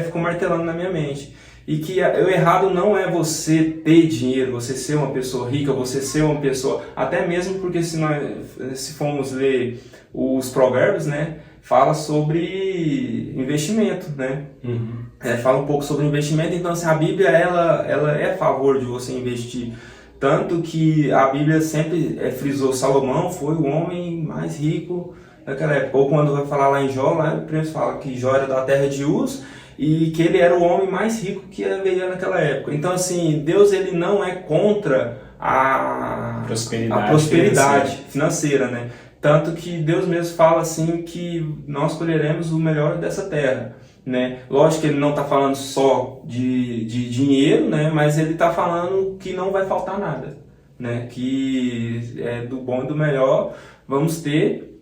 ficou martelando na minha mente. E que o errado não é você ter dinheiro, você ser uma pessoa rica, você ser uma pessoa... Até mesmo porque se formos ler os provérbios, né, fala sobre investimento, né? Uhum. Fala um pouco sobre investimento. Então, assim, a Bíblia ela é a favor de você investir. Tanto que a Bíblia sempre frisou, Salomão foi o homem mais rico daquela época. Ou quando vai falar lá em Jó, lá o primeiro fala que Jó era da terra de Uz, e que ele era o homem mais rico que havia naquela época. Então, assim, Deus ele não é contra a prosperidade financeira, né? Tanto que Deus mesmo fala assim que nós colheremos o melhor dessa terra, né? Lógico que ele não está falando só de dinheiro, né? Mas ele está falando que não vai faltar nada, né? Que do bom e do melhor vamos ter,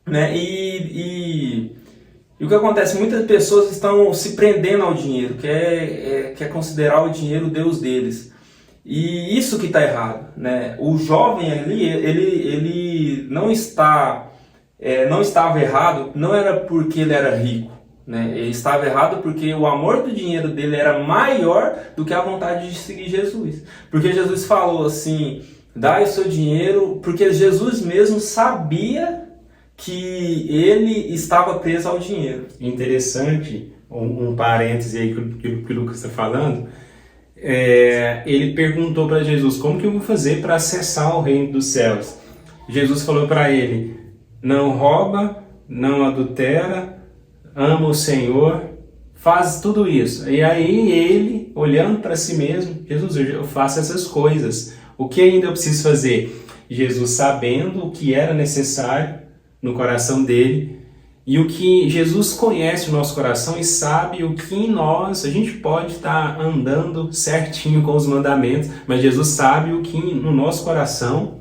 né? E o que acontece? Muitas pessoas estão se prendendo ao dinheiro, quer considerar o dinheiro o Deus deles. E isso que está errado, né? O jovem ali, ele não estava errado, não era porque ele era rico, né? Ele estava errado porque o amor do dinheiro dele era maior do que a vontade de seguir Jesus. Porque Jesus falou assim, dai o seu dinheiro, porque Jesus mesmo sabia que ele estava preso ao dinheiro. Interessante, um parêntese aí que o Lucas está falando, ele perguntou para Jesus, como que eu vou fazer para acessar o reino dos céus? Jesus falou para ele, não rouba, não adultera, ama o Senhor, faz tudo isso. E aí ele, olhando para si mesmo, Jesus, eu faço essas coisas, o que ainda eu preciso fazer? Jesus, sabendo o que era necessário no coração dele, e o que Jesus conhece o nosso coração e sabe o que em nós, a gente pode estar andando certinho com os mandamentos, mas Jesus sabe o que no nosso coração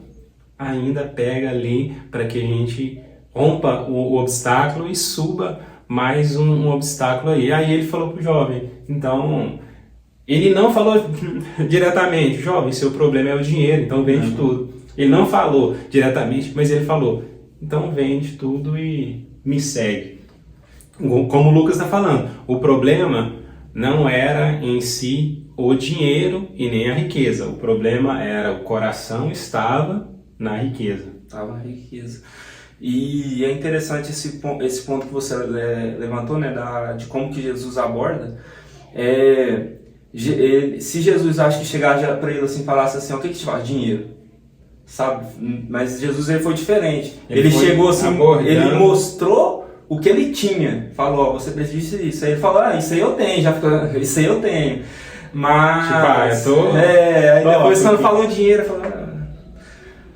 ainda pega ali para que a gente rompa o obstáculo e suba mais um obstáculo aí. Aí ele falou para o jovem, então, ele não falou diretamente, jovem, seu problema é o dinheiro, então vende tudo. Ele não falou diretamente, mas ele falou, então vende tudo e me segue. como o Lucas está falando, o problema não era em si o dinheiro e nem a riqueza. O problema era o coração estava na riqueza. Estava na riqueza. E é interessante esse ponto que você levantou, né, de como que Jesus aborda. Se Jesus acha que chegar para ele assim, falasse assim, o que te faz? Dinheiro. Sabe? Mas Jesus ele foi diferente. Ele chegou assim, ele mostrou o que ele tinha. Falou, você precisa disso. Aí ele falou, isso aí eu tenho, isso aí eu tenho. Mas... aí depois quando falou dinheiro, falou...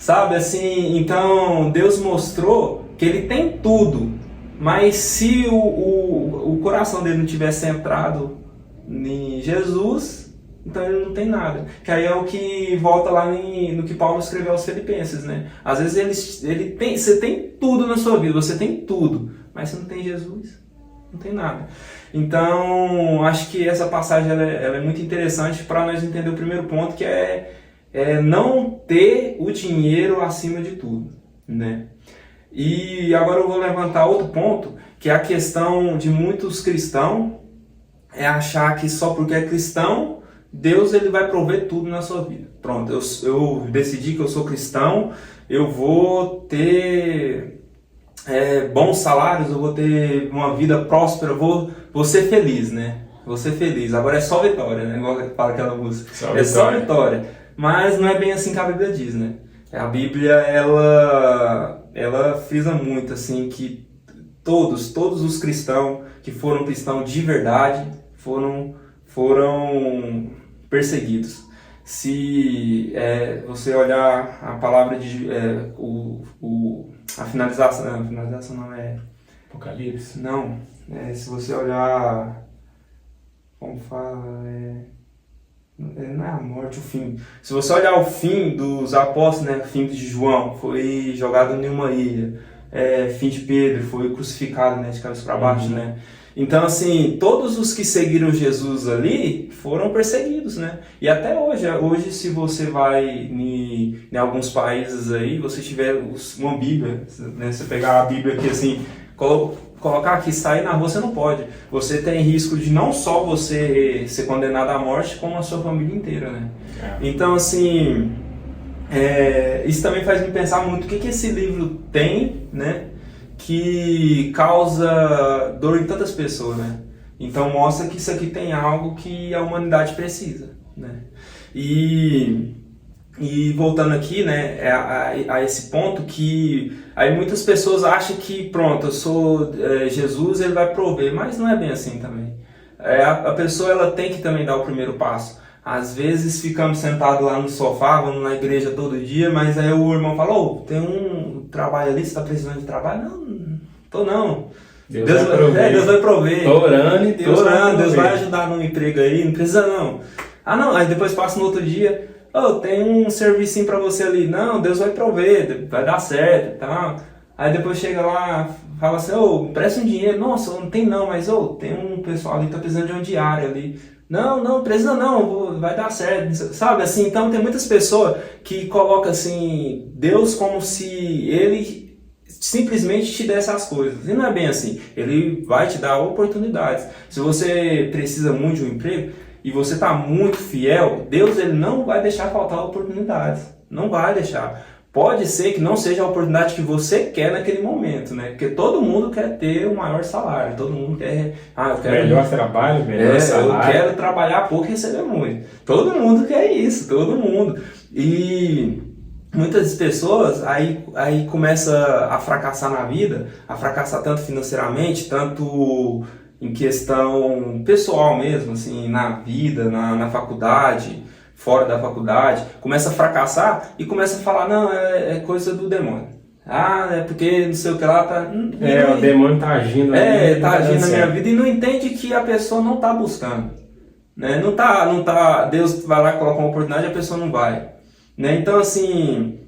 Sabe, assim, então Deus mostrou que ele tem tudo, mas se o coração dele não tivesse centrado em Jesus, então ele não tem nada. Que aí é o que volta lá no que Paulo escreveu aos Filipenses, né? Às vezes você tem tudo na sua vida, você tem tudo, mas você não tem Jesus, não tem nada. Então, acho que essa passagem ela é muito interessante para nós entender o primeiro ponto, que é não ter o dinheiro acima de tudo, né? E agora eu vou levantar outro ponto, que é a questão de muitos cristãos achar que só porque é cristão, Deus ele vai prover tudo na sua vida. Pronto, eu decidi que eu sou cristão, eu vou ter bons salários, eu vou ter uma vida próspera, eu vou ser feliz, né? Vou ser feliz. Agora é só vitória, né? Igual fala aquela música. Só vitória. Mas não é bem assim que a Bíblia diz, né? A Bíblia, ela frisa muito, assim, que todos os cristãos que foram cristãos de verdade foram perseguidos. Se você olhar a palavra de... a finalização não é... Apocalipse? Não. Se você olhar... Como fala... não é a morte, o fim. Se você olhar o fim dos apóstolos, né, fim de João, foi jogado em uma ilha. Fim de Pedro, foi crucificado, né, de cabeça para baixo, né. Então, assim, todos os que seguiram Jesus ali foram perseguidos, né. E até hoje se você vai em alguns países aí, você tiver uma Bíblia, né, você pegar a Bíblia aqui assim, colocar aqui, sair na rua você não pode. Você tem risco de não só você ser condenado à morte, como a sua família inteira, né? Então, assim, isso também faz me pensar muito o que esse livro tem, né? Que causa dor em tantas pessoas, né? Então mostra que isso aqui tem algo que a humanidade precisa, né? E voltando aqui, né, a esse ponto que aí muitas pessoas acham que pronto, eu sou Jesus, ele vai prover, mas não é bem assim também. A pessoa ela tem que também dar o primeiro passo. Às vezes ficamos sentados lá no sofá, vamos na igreja todo dia, mas aí o irmão fala, tem um trabalho ali, você está precisando de trabalho? Não, tô não. Deus vai prover. Tô orando e Deus vai ajudar no emprego aí, não precisa não. Não, aí depois passa no outro dia, tem um servicinho pra você ali. Não, Deus vai prover, vai dar certo e tal. Aí depois chega lá, fala assim, presta um dinheiro. Nossa, não tem não, mas tem um pessoal ali que tá precisando de uma diária ali. Não, precisa não, vai dar certo. Sabe, assim, então tem muitas pessoas que colocam assim, Deus como se ele simplesmente te desse as coisas. E não é bem assim. Ele vai te dar oportunidades. Se você precisa muito de um emprego, e você está muito fiel, Deus ele não vai deixar faltar oportunidades. Não vai deixar. Pode ser que não seja a oportunidade que você quer naquele momento, né? Porque todo mundo quer ter o maior salário. Todo mundo quer... melhor trabalho, melhor salário. Eu quero trabalhar pouco e receber muito. Todo mundo quer isso, todo mundo. E muitas pessoas aí começa a fracassar na vida, a fracassar tanto financeiramente, tanto... em questão pessoal mesmo, assim, na vida, na faculdade, fora da faculdade, começa a fracassar e começa a falar, não, é coisa do demônio. É porque não sei o que lá tá... o demônio tá agindo. Tá agindo na minha vida e não entende que a pessoa não tá buscando. Né? Não tá, Deus vai lá colocar uma oportunidade e a pessoa não vai. Né? Então, assim,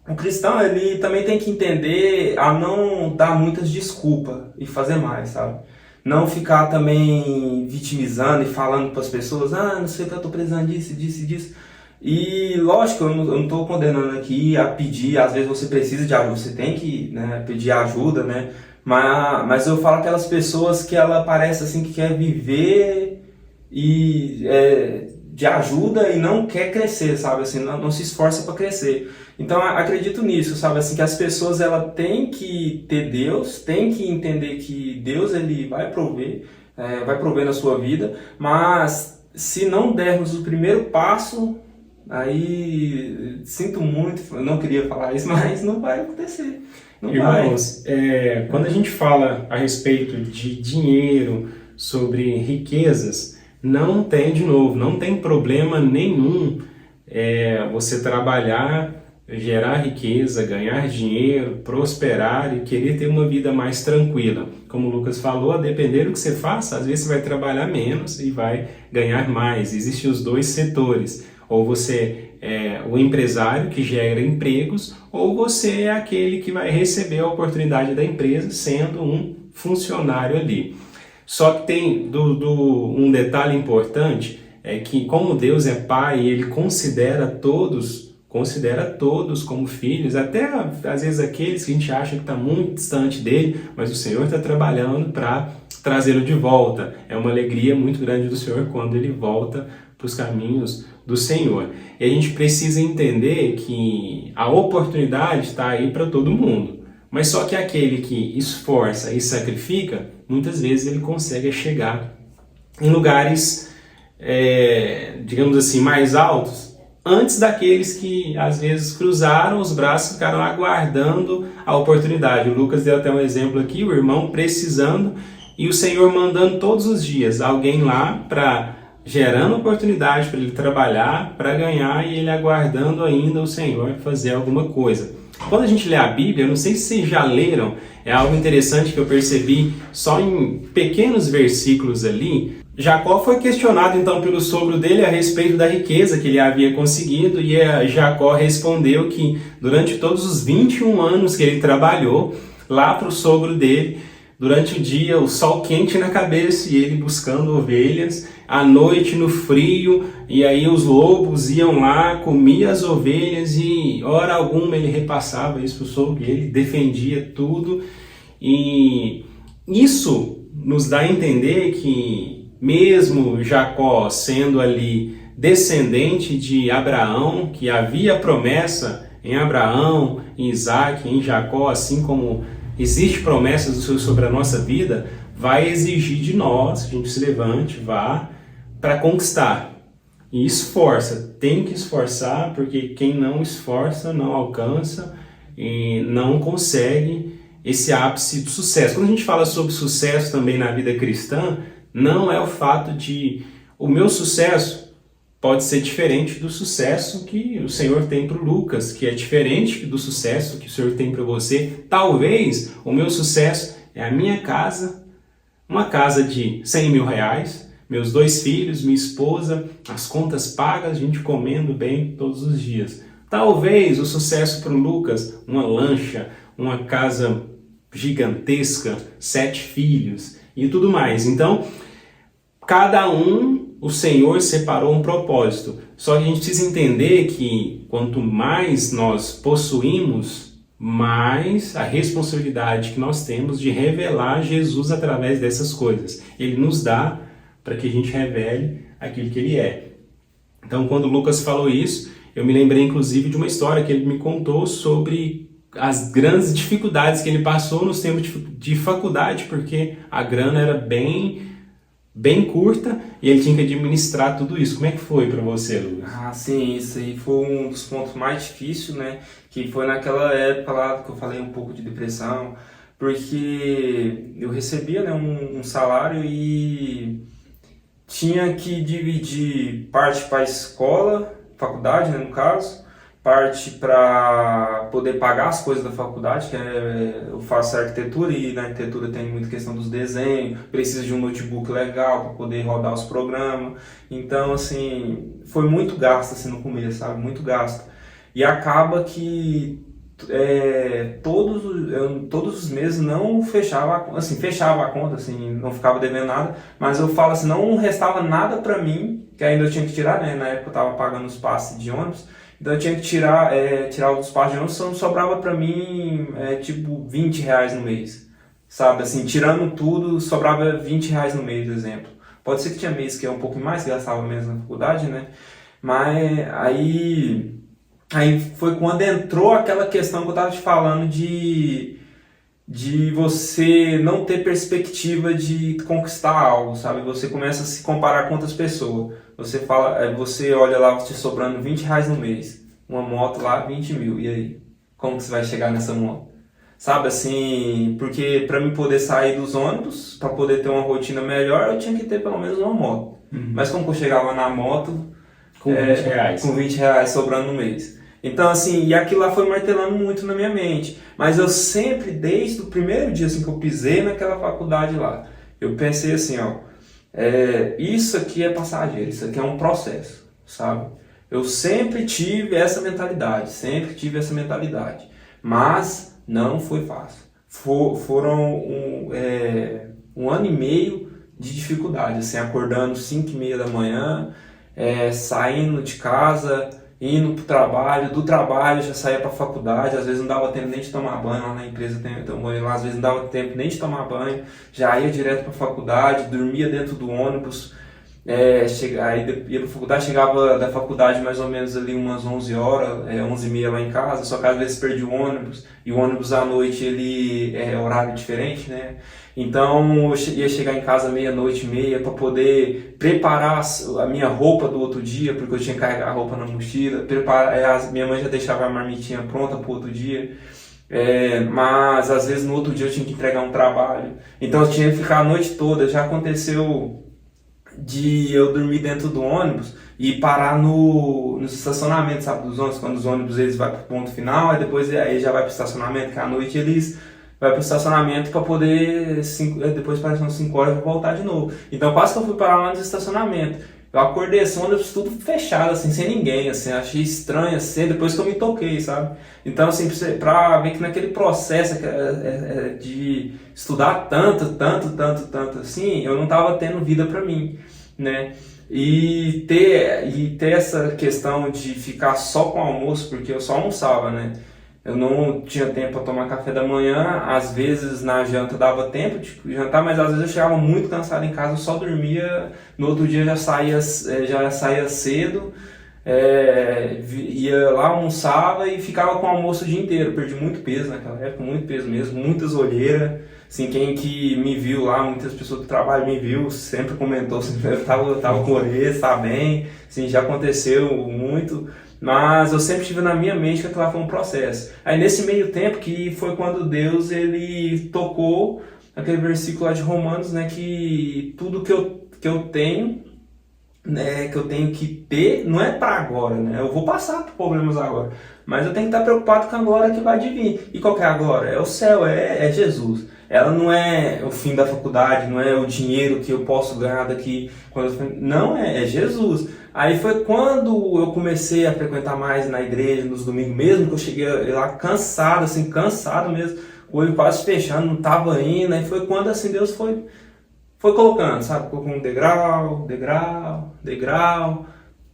o cristão, ele também tem que entender a não dar muitas desculpas e fazer mais, sabe? Não ficar também vitimizando e falando para as pessoas, não sei que eu estou precisando disso. E lógico, eu não estou condenando aqui a pedir, às vezes você precisa de ajuda, você tem que, né, pedir ajuda, né? Mas eu falo aquelas pessoas que ela parece assim que quer viver de ajuda e não quer crescer, sabe? Assim, não se esforça para crescer. Então acredito nisso, sabe? Assim, que as pessoas ela têm que ter Deus, têm que entender que Deus ele vai prover na sua vida, mas se não dermos o primeiro passo, aí sinto muito, eu não queria falar isso, mas não vai acontecer. Não Irmãos, quando a gente fala a respeito de dinheiro, sobre riquezas, não tem problema nenhum você trabalhar, gerar riqueza, ganhar dinheiro, prosperar e querer ter uma vida mais tranquila. Como o Lucas falou, a depender do que você faça, às vezes você vai trabalhar menos e vai ganhar mais. Existem os dois setores. Ou você é o empresário que gera empregos, ou você é aquele que vai receber a oportunidade da empresa sendo um funcionário ali. Só que tem um detalhe importante, é que como Deus é Pai e Ele considera todos como filhos, até às vezes aqueles que a gente acha que está muito distante dele, mas o Senhor está trabalhando para trazê-lo de volta. É uma alegria muito grande do Senhor quando ele volta para os caminhos do Senhor. E a gente precisa entender que a oportunidade está aí para todo mundo, mas só que aquele que esforça e sacrifica, muitas vezes ele consegue chegar em lugares, digamos assim, mais altos, antes daqueles que às vezes cruzaram os braços e ficaram aguardando a oportunidade. O Lucas deu até um exemplo aqui, o irmão precisando e o Senhor mandando todos os dias alguém lá para gerando oportunidade para ele trabalhar, para ganhar, e ele aguardando ainda o Senhor fazer alguma coisa. Quando a gente lê a Bíblia, eu não sei se vocês já leram, é algo interessante que eu percebi só em pequenos versículos ali. Jacó foi questionado então pelo sogro dele a respeito da riqueza que ele havia conseguido, e Jacó respondeu que durante todos os 21 anos que ele trabalhou lá para o sogro dele, durante o dia o sol quente na cabeça e ele buscando ovelhas, à noite no frio, e aí os lobos iam lá, comiam as ovelhas e hora alguma ele repassava isso para o sogro e ele defendia tudo. E isso nos dá a entender que mesmo Jacó sendo ali descendente de Abraão, que havia promessa em Abraão, em Isaac, em Jacó, assim como existe promessas do Senhor sobre a nossa vida, vai exigir de nós que a gente se levante, vá para conquistar. E esforça, tem que esforçar, porque quem não esforça não alcança e não consegue esse ápice do sucesso. Quando a gente fala sobre sucesso também na vida cristã, não é o fato de o meu sucesso pode ser diferente do sucesso que o Senhor tem para o Lucas, que é diferente do sucesso que o Senhor tem para você. Talvez o meu sucesso é a minha casa, uma casa de 100 mil reais, meus 2 filhos, minha esposa, as contas pagas, a gente comendo bem todos os dias. Talvez o sucesso para o Lucas, uma lancha, uma casa gigantesca, 7 filhos e tudo mais. Então, cada um, o Senhor separou um propósito. Só que a gente precisa entender que quanto mais nós possuímos, mais a responsabilidade que nós temos de revelar Jesus através dessas coisas. Ele nos dá para que a gente revele aquilo que ele é. Então, quando o Lucas falou isso, eu me lembrei inclusive de uma história que ele me contou sobre as grandes dificuldades que ele passou nos tempos de faculdade, porque a grana era bem curta e ele tinha que administrar tudo isso. Como é que foi para você, Lucas? Ah, sim, isso aí foi um dos pontos mais difíceis, né? Que foi naquela época lá que eu falei um pouco de depressão, porque eu recebia, né, um salário e tinha que dividir parte para a escola, faculdade, né, no caso, parte para poder pagar as coisas da faculdade, que eu faço arquitetura e na arquitetura tem muita questão dos desenhos, precisa de um notebook legal para poder rodar os programas. Então, assim, foi muito gasto assim, no começo, sabe? Muito gasto. E acaba que todos os meses não fechava, assim, fechava a conta, assim, não ficava devendo nada, mas eu falo assim, não restava nada para mim, que ainda eu tinha que tirar, né? Na época eu estava pagando os passes de ônibus, então eu tinha que tirar os passes de ônibus, então sobrava para mim tipo 20 reais no mês. sabe? Assim, tirando tudo, sobrava R$ 20 no mês, por exemplo. Pode ser que tinha mês que é um pouco mais, que gastava mesmo na faculdade, né? Mas aí foi quando entrou aquela questão que eu estava te falando de você não ter perspectiva de conquistar algo, sabe? Você começa a se comparar com outras pessoas. Você olha lá, te sobrando R$ 20 no mês. Uma moto lá, 20 mil. E aí? Como que você vai chegar nessa moto? Sabe, assim, porque para mim poder sair dos ônibus, para poder ter uma rotina melhor, eu tinha que ter pelo menos uma moto. Mas como que eu chegava na moto com R$ 20. Com R$ 20 sobrando no mês? Então, assim, e aquilo lá foi martelando muito na minha mente. Mas eu sempre, desde o primeiro dia assim, que eu pisei naquela faculdade lá, eu pensei assim, ó, isso aqui é passageiro, isso aqui é um processo, sabe? Eu sempre tive essa mentalidade, mas não foi fácil. Foram um ano e meio de dificuldade, assim, acordando 5h30 da manhã, saindo de casa, indo para o trabalho, do trabalho já saía para a faculdade, às vezes não dava tempo nem de tomar banho, lá na empresa tem banho lá, às vezes não dava tempo nem de tomar banho, já ia direto para a faculdade, dormia dentro do ônibus, aí ia para a faculdade, chegava da faculdade mais ou menos ali umas 11 horas, 11h30 lá em casa, só que às vezes perdi o ônibus, e o ônibus à noite ele é horário diferente, né? Então eu ia chegar em casa meia-noite e meia para poder preparar a minha roupa do outro dia, porque eu tinha que carregar a roupa na mochila, minha mãe já deixava a marmitinha pronta para o outro dia, mas às vezes no outro dia eu tinha que entregar um trabalho, então eu tinha que ficar a noite toda. Já aconteceu de eu dormir dentro do ônibus e parar no estacionamento, sabe, dos ônibus, quando os ônibus eles vão para o ponto final, aí depois aí já vai para o estacionamento, que à noite eles vai para o estacionamento para poder, depois parece umas 5 horas, voltar de novo. Então quase que eu fui parar lá no estacionamento. Eu acordei assim, ônibus tudo fechado, assim, sem ninguém, assim, achei estranho, assim, depois que eu me toquei, sabe? Então, assim, pra ver que naquele processo de estudar tanto, assim, eu não tava tendo vida pra mim, né? E ter essa questão de ficar só com o almoço, porque eu só almoçava, né? Eu não tinha tempo para tomar café da manhã, às vezes na janta dava tempo de jantar, mas às vezes eu chegava muito cansado em casa, eu só dormia, no outro dia já saía cedo, ia lá, almoçava e ficava com o almoço o dia inteiro. Perdi muito peso naquela época, muito peso mesmo, muitas olheiras. Assim, quem que me viu lá, muitas pessoas do trabalho me viu, sempre comentou, sempre eu tava com olheira, tá bem, assim, já aconteceu muito. Mas eu sempre tive na minha mente que aquilo lá foi um processo. Aí nesse meio tempo que foi quando Deus ele tocou aquele versículo lá de Romanos, né, que tudo que eu tenho, né, que eu tenho que ter, não é para agora, né? Eu vou passar por problemas agora, mas eu tenho que estar preocupado com a glória que vai vir. E qual que é a glória? É o céu, é Jesus. Ela não é o fim da faculdade, não é o dinheiro que eu posso ganhar daqui. Não, é Jesus. Aí foi quando eu comecei a frequentar mais na igreja, nos domingos mesmo, que eu cheguei lá cansado, assim, cansado mesmo, o olho quase fechando, não estava indo. Aí foi quando assim Deus foi colocando, sabe? Colocou um degrau.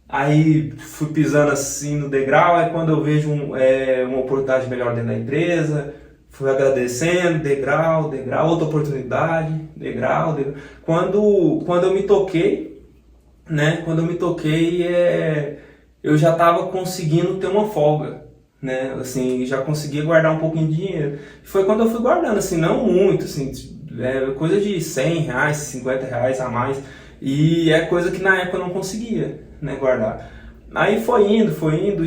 Aí fui pisando assim no degrau, aí quando eu vejo uma oportunidade melhor dentro da empresa, fui agradecendo, degrau, outra oportunidade, degrau. Quando eu me toquei, né? Quando eu me toquei, eu já estava conseguindo ter uma folga, né? Assim, já conseguia guardar um pouquinho de dinheiro. Foi quando eu fui guardando, assim, não muito, assim, coisa de R$100, R$50 a mais. E é coisa que na época eu não conseguia, né, guardar. Aí foi indo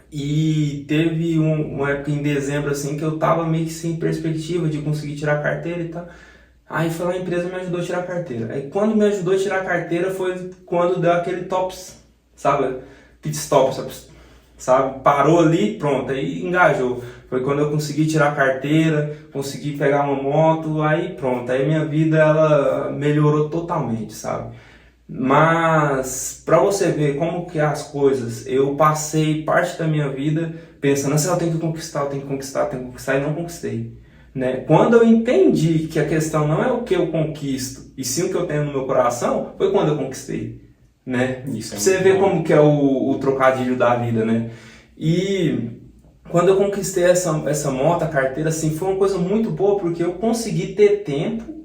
e teve uma época em dezembro, assim, que eu tava meio que sem perspectiva de conseguir tirar a carteira e tal. Aí foi lá, a empresa me ajudou a tirar a carteira. Aí quando me ajudou a tirar a carteira foi quando deu aquele tops, sabe? Pit stop, sabe? Parou ali, pronto, aí engajou. Foi quando eu consegui tirar a carteira, consegui pegar uma moto, aí pronto. Aí minha vida, ela melhorou totalmente, sabe? Mas para você ver como que é as coisas, eu passei parte da minha vida pensando assim, eu tenho que conquistar e não conquistei. Né? Quando eu entendi que a questão não é o que eu conquisto, e sim o que eu tenho no meu coração, foi quando eu conquistei. Né? Isso você vê como que é o trocadilho da vida, né? E quando eu conquistei essa moto, a carteira, assim, foi uma coisa muito boa, porque eu consegui ter tempo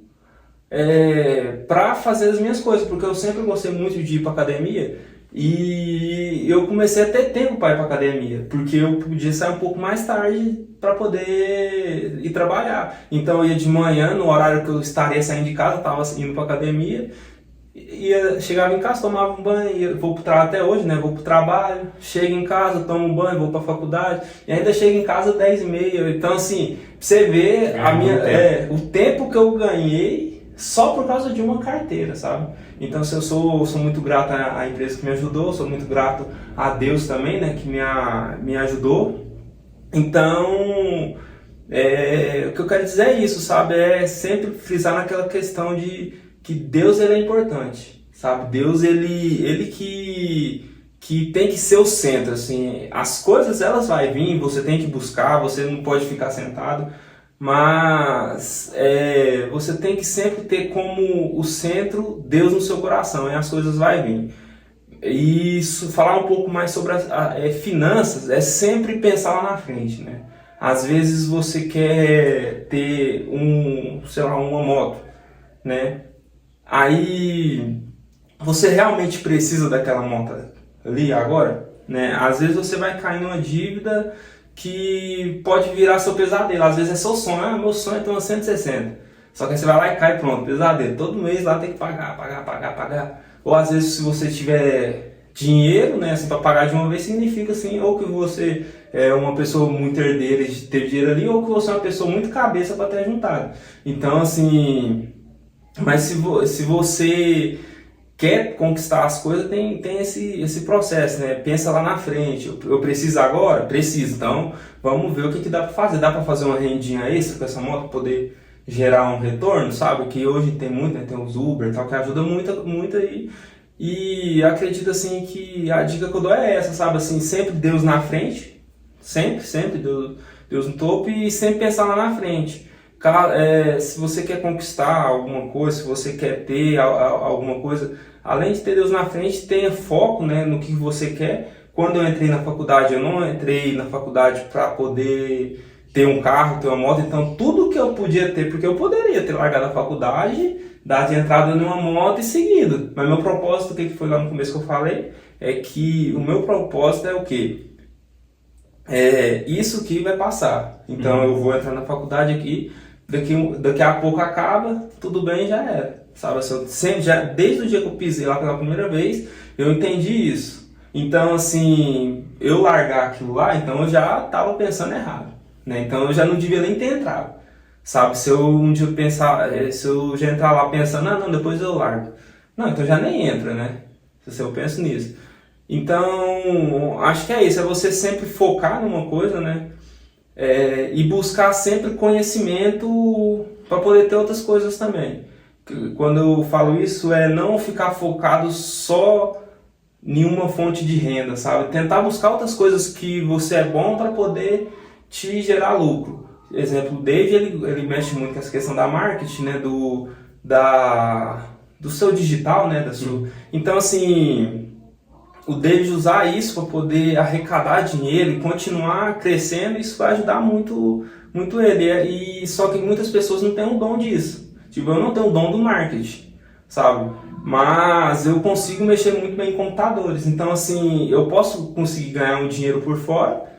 para fazer as minhas coisas, porque eu sempre gostei muito de ir para academia e eu comecei a ter tempo para ir para academia, porque eu podia sair um pouco mais tarde para poder ir trabalhar. Então eu ia de manhã, no horário que eu estaria saindo de casa, eu estava indo para academia, chegava em casa, tomava um banho, vou pro trabalho até hoje, né? Vou pro trabalho, chego em casa, tomo um banho, vou pra faculdade e ainda chego em casa 10h30. Então, assim, pra você ver o tempo que eu ganhei só por causa de uma carteira, sabe? Então, assim, eu sou muito grato à empresa que me ajudou, sou muito grato a Deus também, né? Que me ajudou. Então, o que eu quero dizer é isso, sabe? É sempre frisar naquela questão de que Deus, ele é importante, sabe? Deus, ele que tem que ser o centro, assim. As coisas, elas vão vir, você tem que buscar, você não pode ficar sentado, mas você tem que sempre ter como o centro Deus no seu coração, e as coisas vão vir. E isso, falar um pouco mais sobre finanças, é sempre pensar lá na frente, né? Às vezes você quer ter uma moto, né? Aí você realmente precisa daquela moto ali agora, né? Às vezes você vai cair numa dívida que pode virar seu pesadelo. Às vezes é seu sonho, meu sonho é ter uma 160. Só que aí você vai lá e cai, pronto, pesadelo. Todo mês lá tem que pagar. Ou às vezes, se você tiver dinheiro, né, assim, para pagar de uma vez, significa assim, ou que você é uma pessoa muito herdeira de ter dinheiro ali, ou que você é uma pessoa muito cabeça para ter juntado. Então, assim, mas se você quer conquistar as coisas, tem esse processo, né? Pensa lá na frente. Eu preciso agora? Preciso. Então, vamos ver o que dá para fazer. Dá para fazer uma rendinha extra com essa moto para poder gerar um retorno, sabe? Que hoje tem muito, né? Tem os Uber e tal, que ajuda muito aí. E acredito, assim, que a dica que eu dou é essa, sabe? Assim, sempre Deus na frente. Sempre Deus no topo e sempre pensar lá na frente. Se você quer conquistar alguma coisa, se você quer ter alguma coisa, além de ter Deus na frente, tenha foco, né, no que você quer. Quando eu entrei na faculdade, eu não entrei na faculdade para poder ter um carro, ter uma moto, então tudo que eu podia ter, porque eu poderia ter largado a faculdade, dado entrada numa moto e seguido. Mas meu propósito, o que foi lá no começo que eu falei, é que o meu propósito é o quê? Isso que vai passar. Então eu vou entrar na faculdade aqui, daqui a pouco acaba, tudo bem, já era. Sabe, assim, desde o dia que eu pisei lá pela primeira vez, eu entendi isso. Então, assim, eu largar aquilo lá, então eu já estava pensando errado, né? Então eu já não devia nem ter entrado, sabe? Se eu um dia pensar, se eu já entrar lá pensando, não, depois eu largo. Não, então já nem entra, né? Se eu penso nisso. Então, acho que é isso, é você sempre focar numa coisa, né? E buscar sempre conhecimento para poder ter outras coisas também. Quando eu falo isso, é não ficar focado só em uma fonte de renda, sabe? Tentar buscar outras coisas que você é bom para poder te gerar lucro. Exemplo, o Dave, ele mexe muito com essa questão da marketing, né? Do seu digital, né? Então, assim, o David usar isso para poder arrecadar dinheiro e continuar crescendo, isso vai ajudar muito ele. Só que muitas pessoas não têm o dom disso. Tipo, eu não tenho o dom do marketing, sabe? Mas eu consigo mexer muito bem em computadores. Então, assim, eu posso conseguir ganhar um dinheiro por fora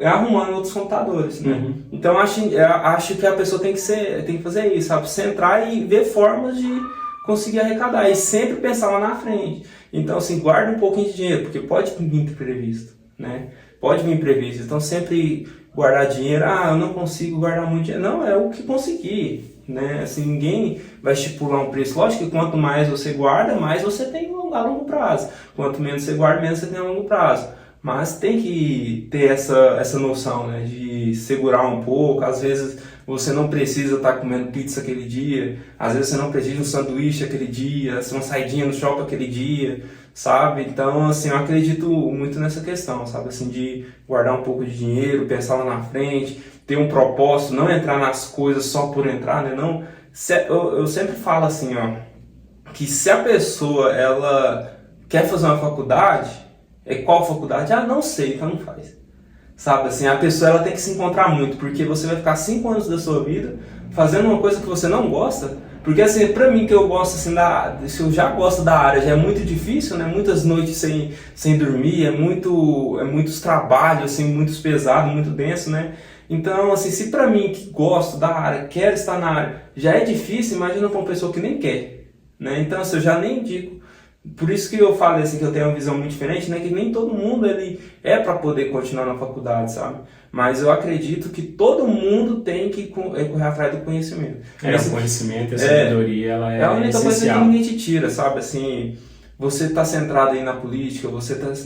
arrumando outros computadores, né? Uhum. Então, acho que a pessoa tem que fazer isso, sabe? Centrar e ver formas de conseguir arrecadar e sempre pensar lá na frente. Então, assim, guarda um pouquinho de dinheiro, porque pode vir imprevisto, né? Pode vir imprevisto. Então, sempre guardar dinheiro. Eu não consigo guardar muito dinheiro. Não, é o que conseguir, né? Assim, ninguém vai estipular um preço. Lógico que quanto mais você guarda, mais você tem a longo prazo. Quanto menos você guarda, menos você tem a longo prazo. Mas tem que ter essa noção, né? De segurar um pouco. Às vezes você não precisa estar comendo pizza aquele dia. Às vezes você não precisa de um sanduíche aquele dia, uma saidinha no shopping aquele dia, sabe? Então, assim, eu acredito muito nessa questão, sabe? Assim, de guardar um pouco de dinheiro, pensar lá na frente, ter um propósito, não entrar nas coisas só por entrar, né? Não, eu sempre falo assim, ó, que se a pessoa, ela quer fazer uma faculdade, qual faculdade? Não sei, então não faz. sabe? Assim, a pessoa ela tem que se encontrar muito, porque você vai ficar 5 anos da sua vida fazendo uma coisa que você não gosta, porque assim, pra mim que eu gosto assim, se eu já gosto da área, já é muito difícil, né? Muitas noites sem dormir, muitos trabalhos, assim, muitos pesados, muito denso, né? Então, assim, se pra mim que gosto da área, quero estar na área, já é difícil, imagina pra uma pessoa que nem quer, né? Então, assim, eu já nem digo. Por isso que eu falo assim, que eu tenho uma visão muito diferente, né? Que nem todo mundo ele é para poder continuar na faculdade, sabe? Mas eu acredito que todo mundo tem que correr atrás do conhecimento. O conhecimento e a sabedoria, ela é a única essencial. coisa que ninguém te tira, sabe? Assim, você está centrado aí na política,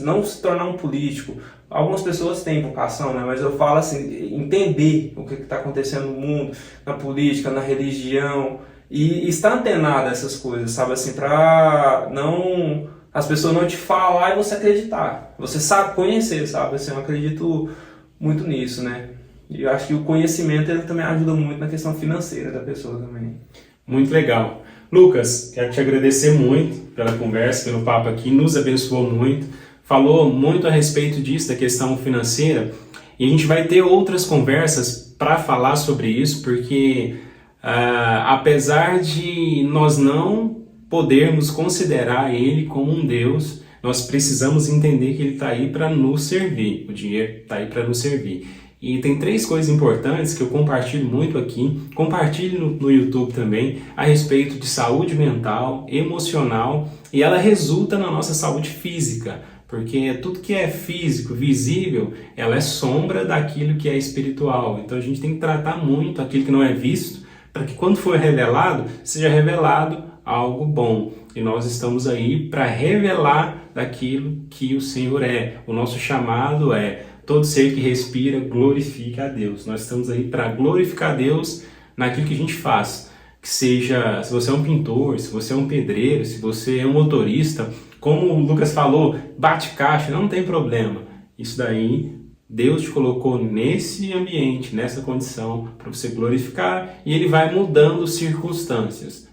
não se tornar um político. Algumas pessoas têm vocação, né? Mas eu falo assim, entender o que está acontecendo no mundo, na política, na religião, e estar antenado a essas coisas, sabe? Assim, para não as pessoas não te falar e você acreditar. Você sabe conhecer, sabe? Assim, eu acredito muito nisso, né? E eu acho que o conhecimento ele também ajuda muito na questão financeira da pessoa também. Muito legal. Lucas, quero te agradecer muito pela conversa, pelo papo aqui, nos abençoou muito, falou muito a respeito disso, da questão financeira, e a gente vai ter outras conversas para falar sobre isso, porque apesar de nós não podermos considerar Ele como um Deus, nós precisamos entender que Ele está aí para nos servir, o dinheiro está aí para nos servir. E tem 3 coisas importantes que eu compartilho muito aqui, compartilho no YouTube também, a respeito de saúde mental, emocional, e ela resulta na nossa saúde física, porque tudo que é físico, visível, ela é sombra daquilo que é espiritual. Então a gente tem que tratar muito aquilo que não é visto, para que quando for revelado, seja revelado algo bom. E nós estamos aí para revelar daquilo que o Senhor é. O nosso chamado é: todo ser que respira, glorifique a Deus. Nós estamos aí para glorificar a Deus naquilo que a gente faz. Que seja, se você é um pintor, se você é um pedreiro, se você é um motorista, como o Lucas falou, bate caixa, não tem problema. Isso daí, Deus te colocou nesse ambiente, nessa condição, para você glorificar, e Ele vai mudando circunstâncias.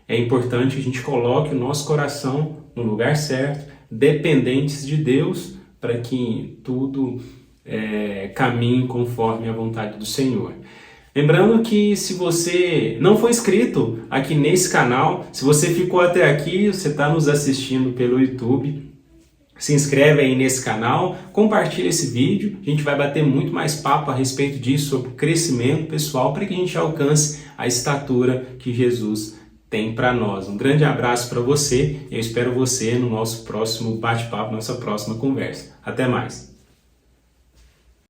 É importante que a gente coloque o nosso coração no lugar certo, dependentes de Deus, para que tudo caminhe conforme a vontade do Senhor. Lembrando que se você não for inscrito aqui nesse canal, se você ficou até aqui, você está nos assistindo pelo YouTube, se inscreve aí nesse canal, compartilha esse vídeo, a gente vai bater muito mais papo a respeito disso, sobre crescimento pessoal, para que a gente alcance a estatura que Jesus tem para nós. Um grande abraço para você, eu espero você no nosso próximo bate-papo, nossa próxima conversa. Até mais!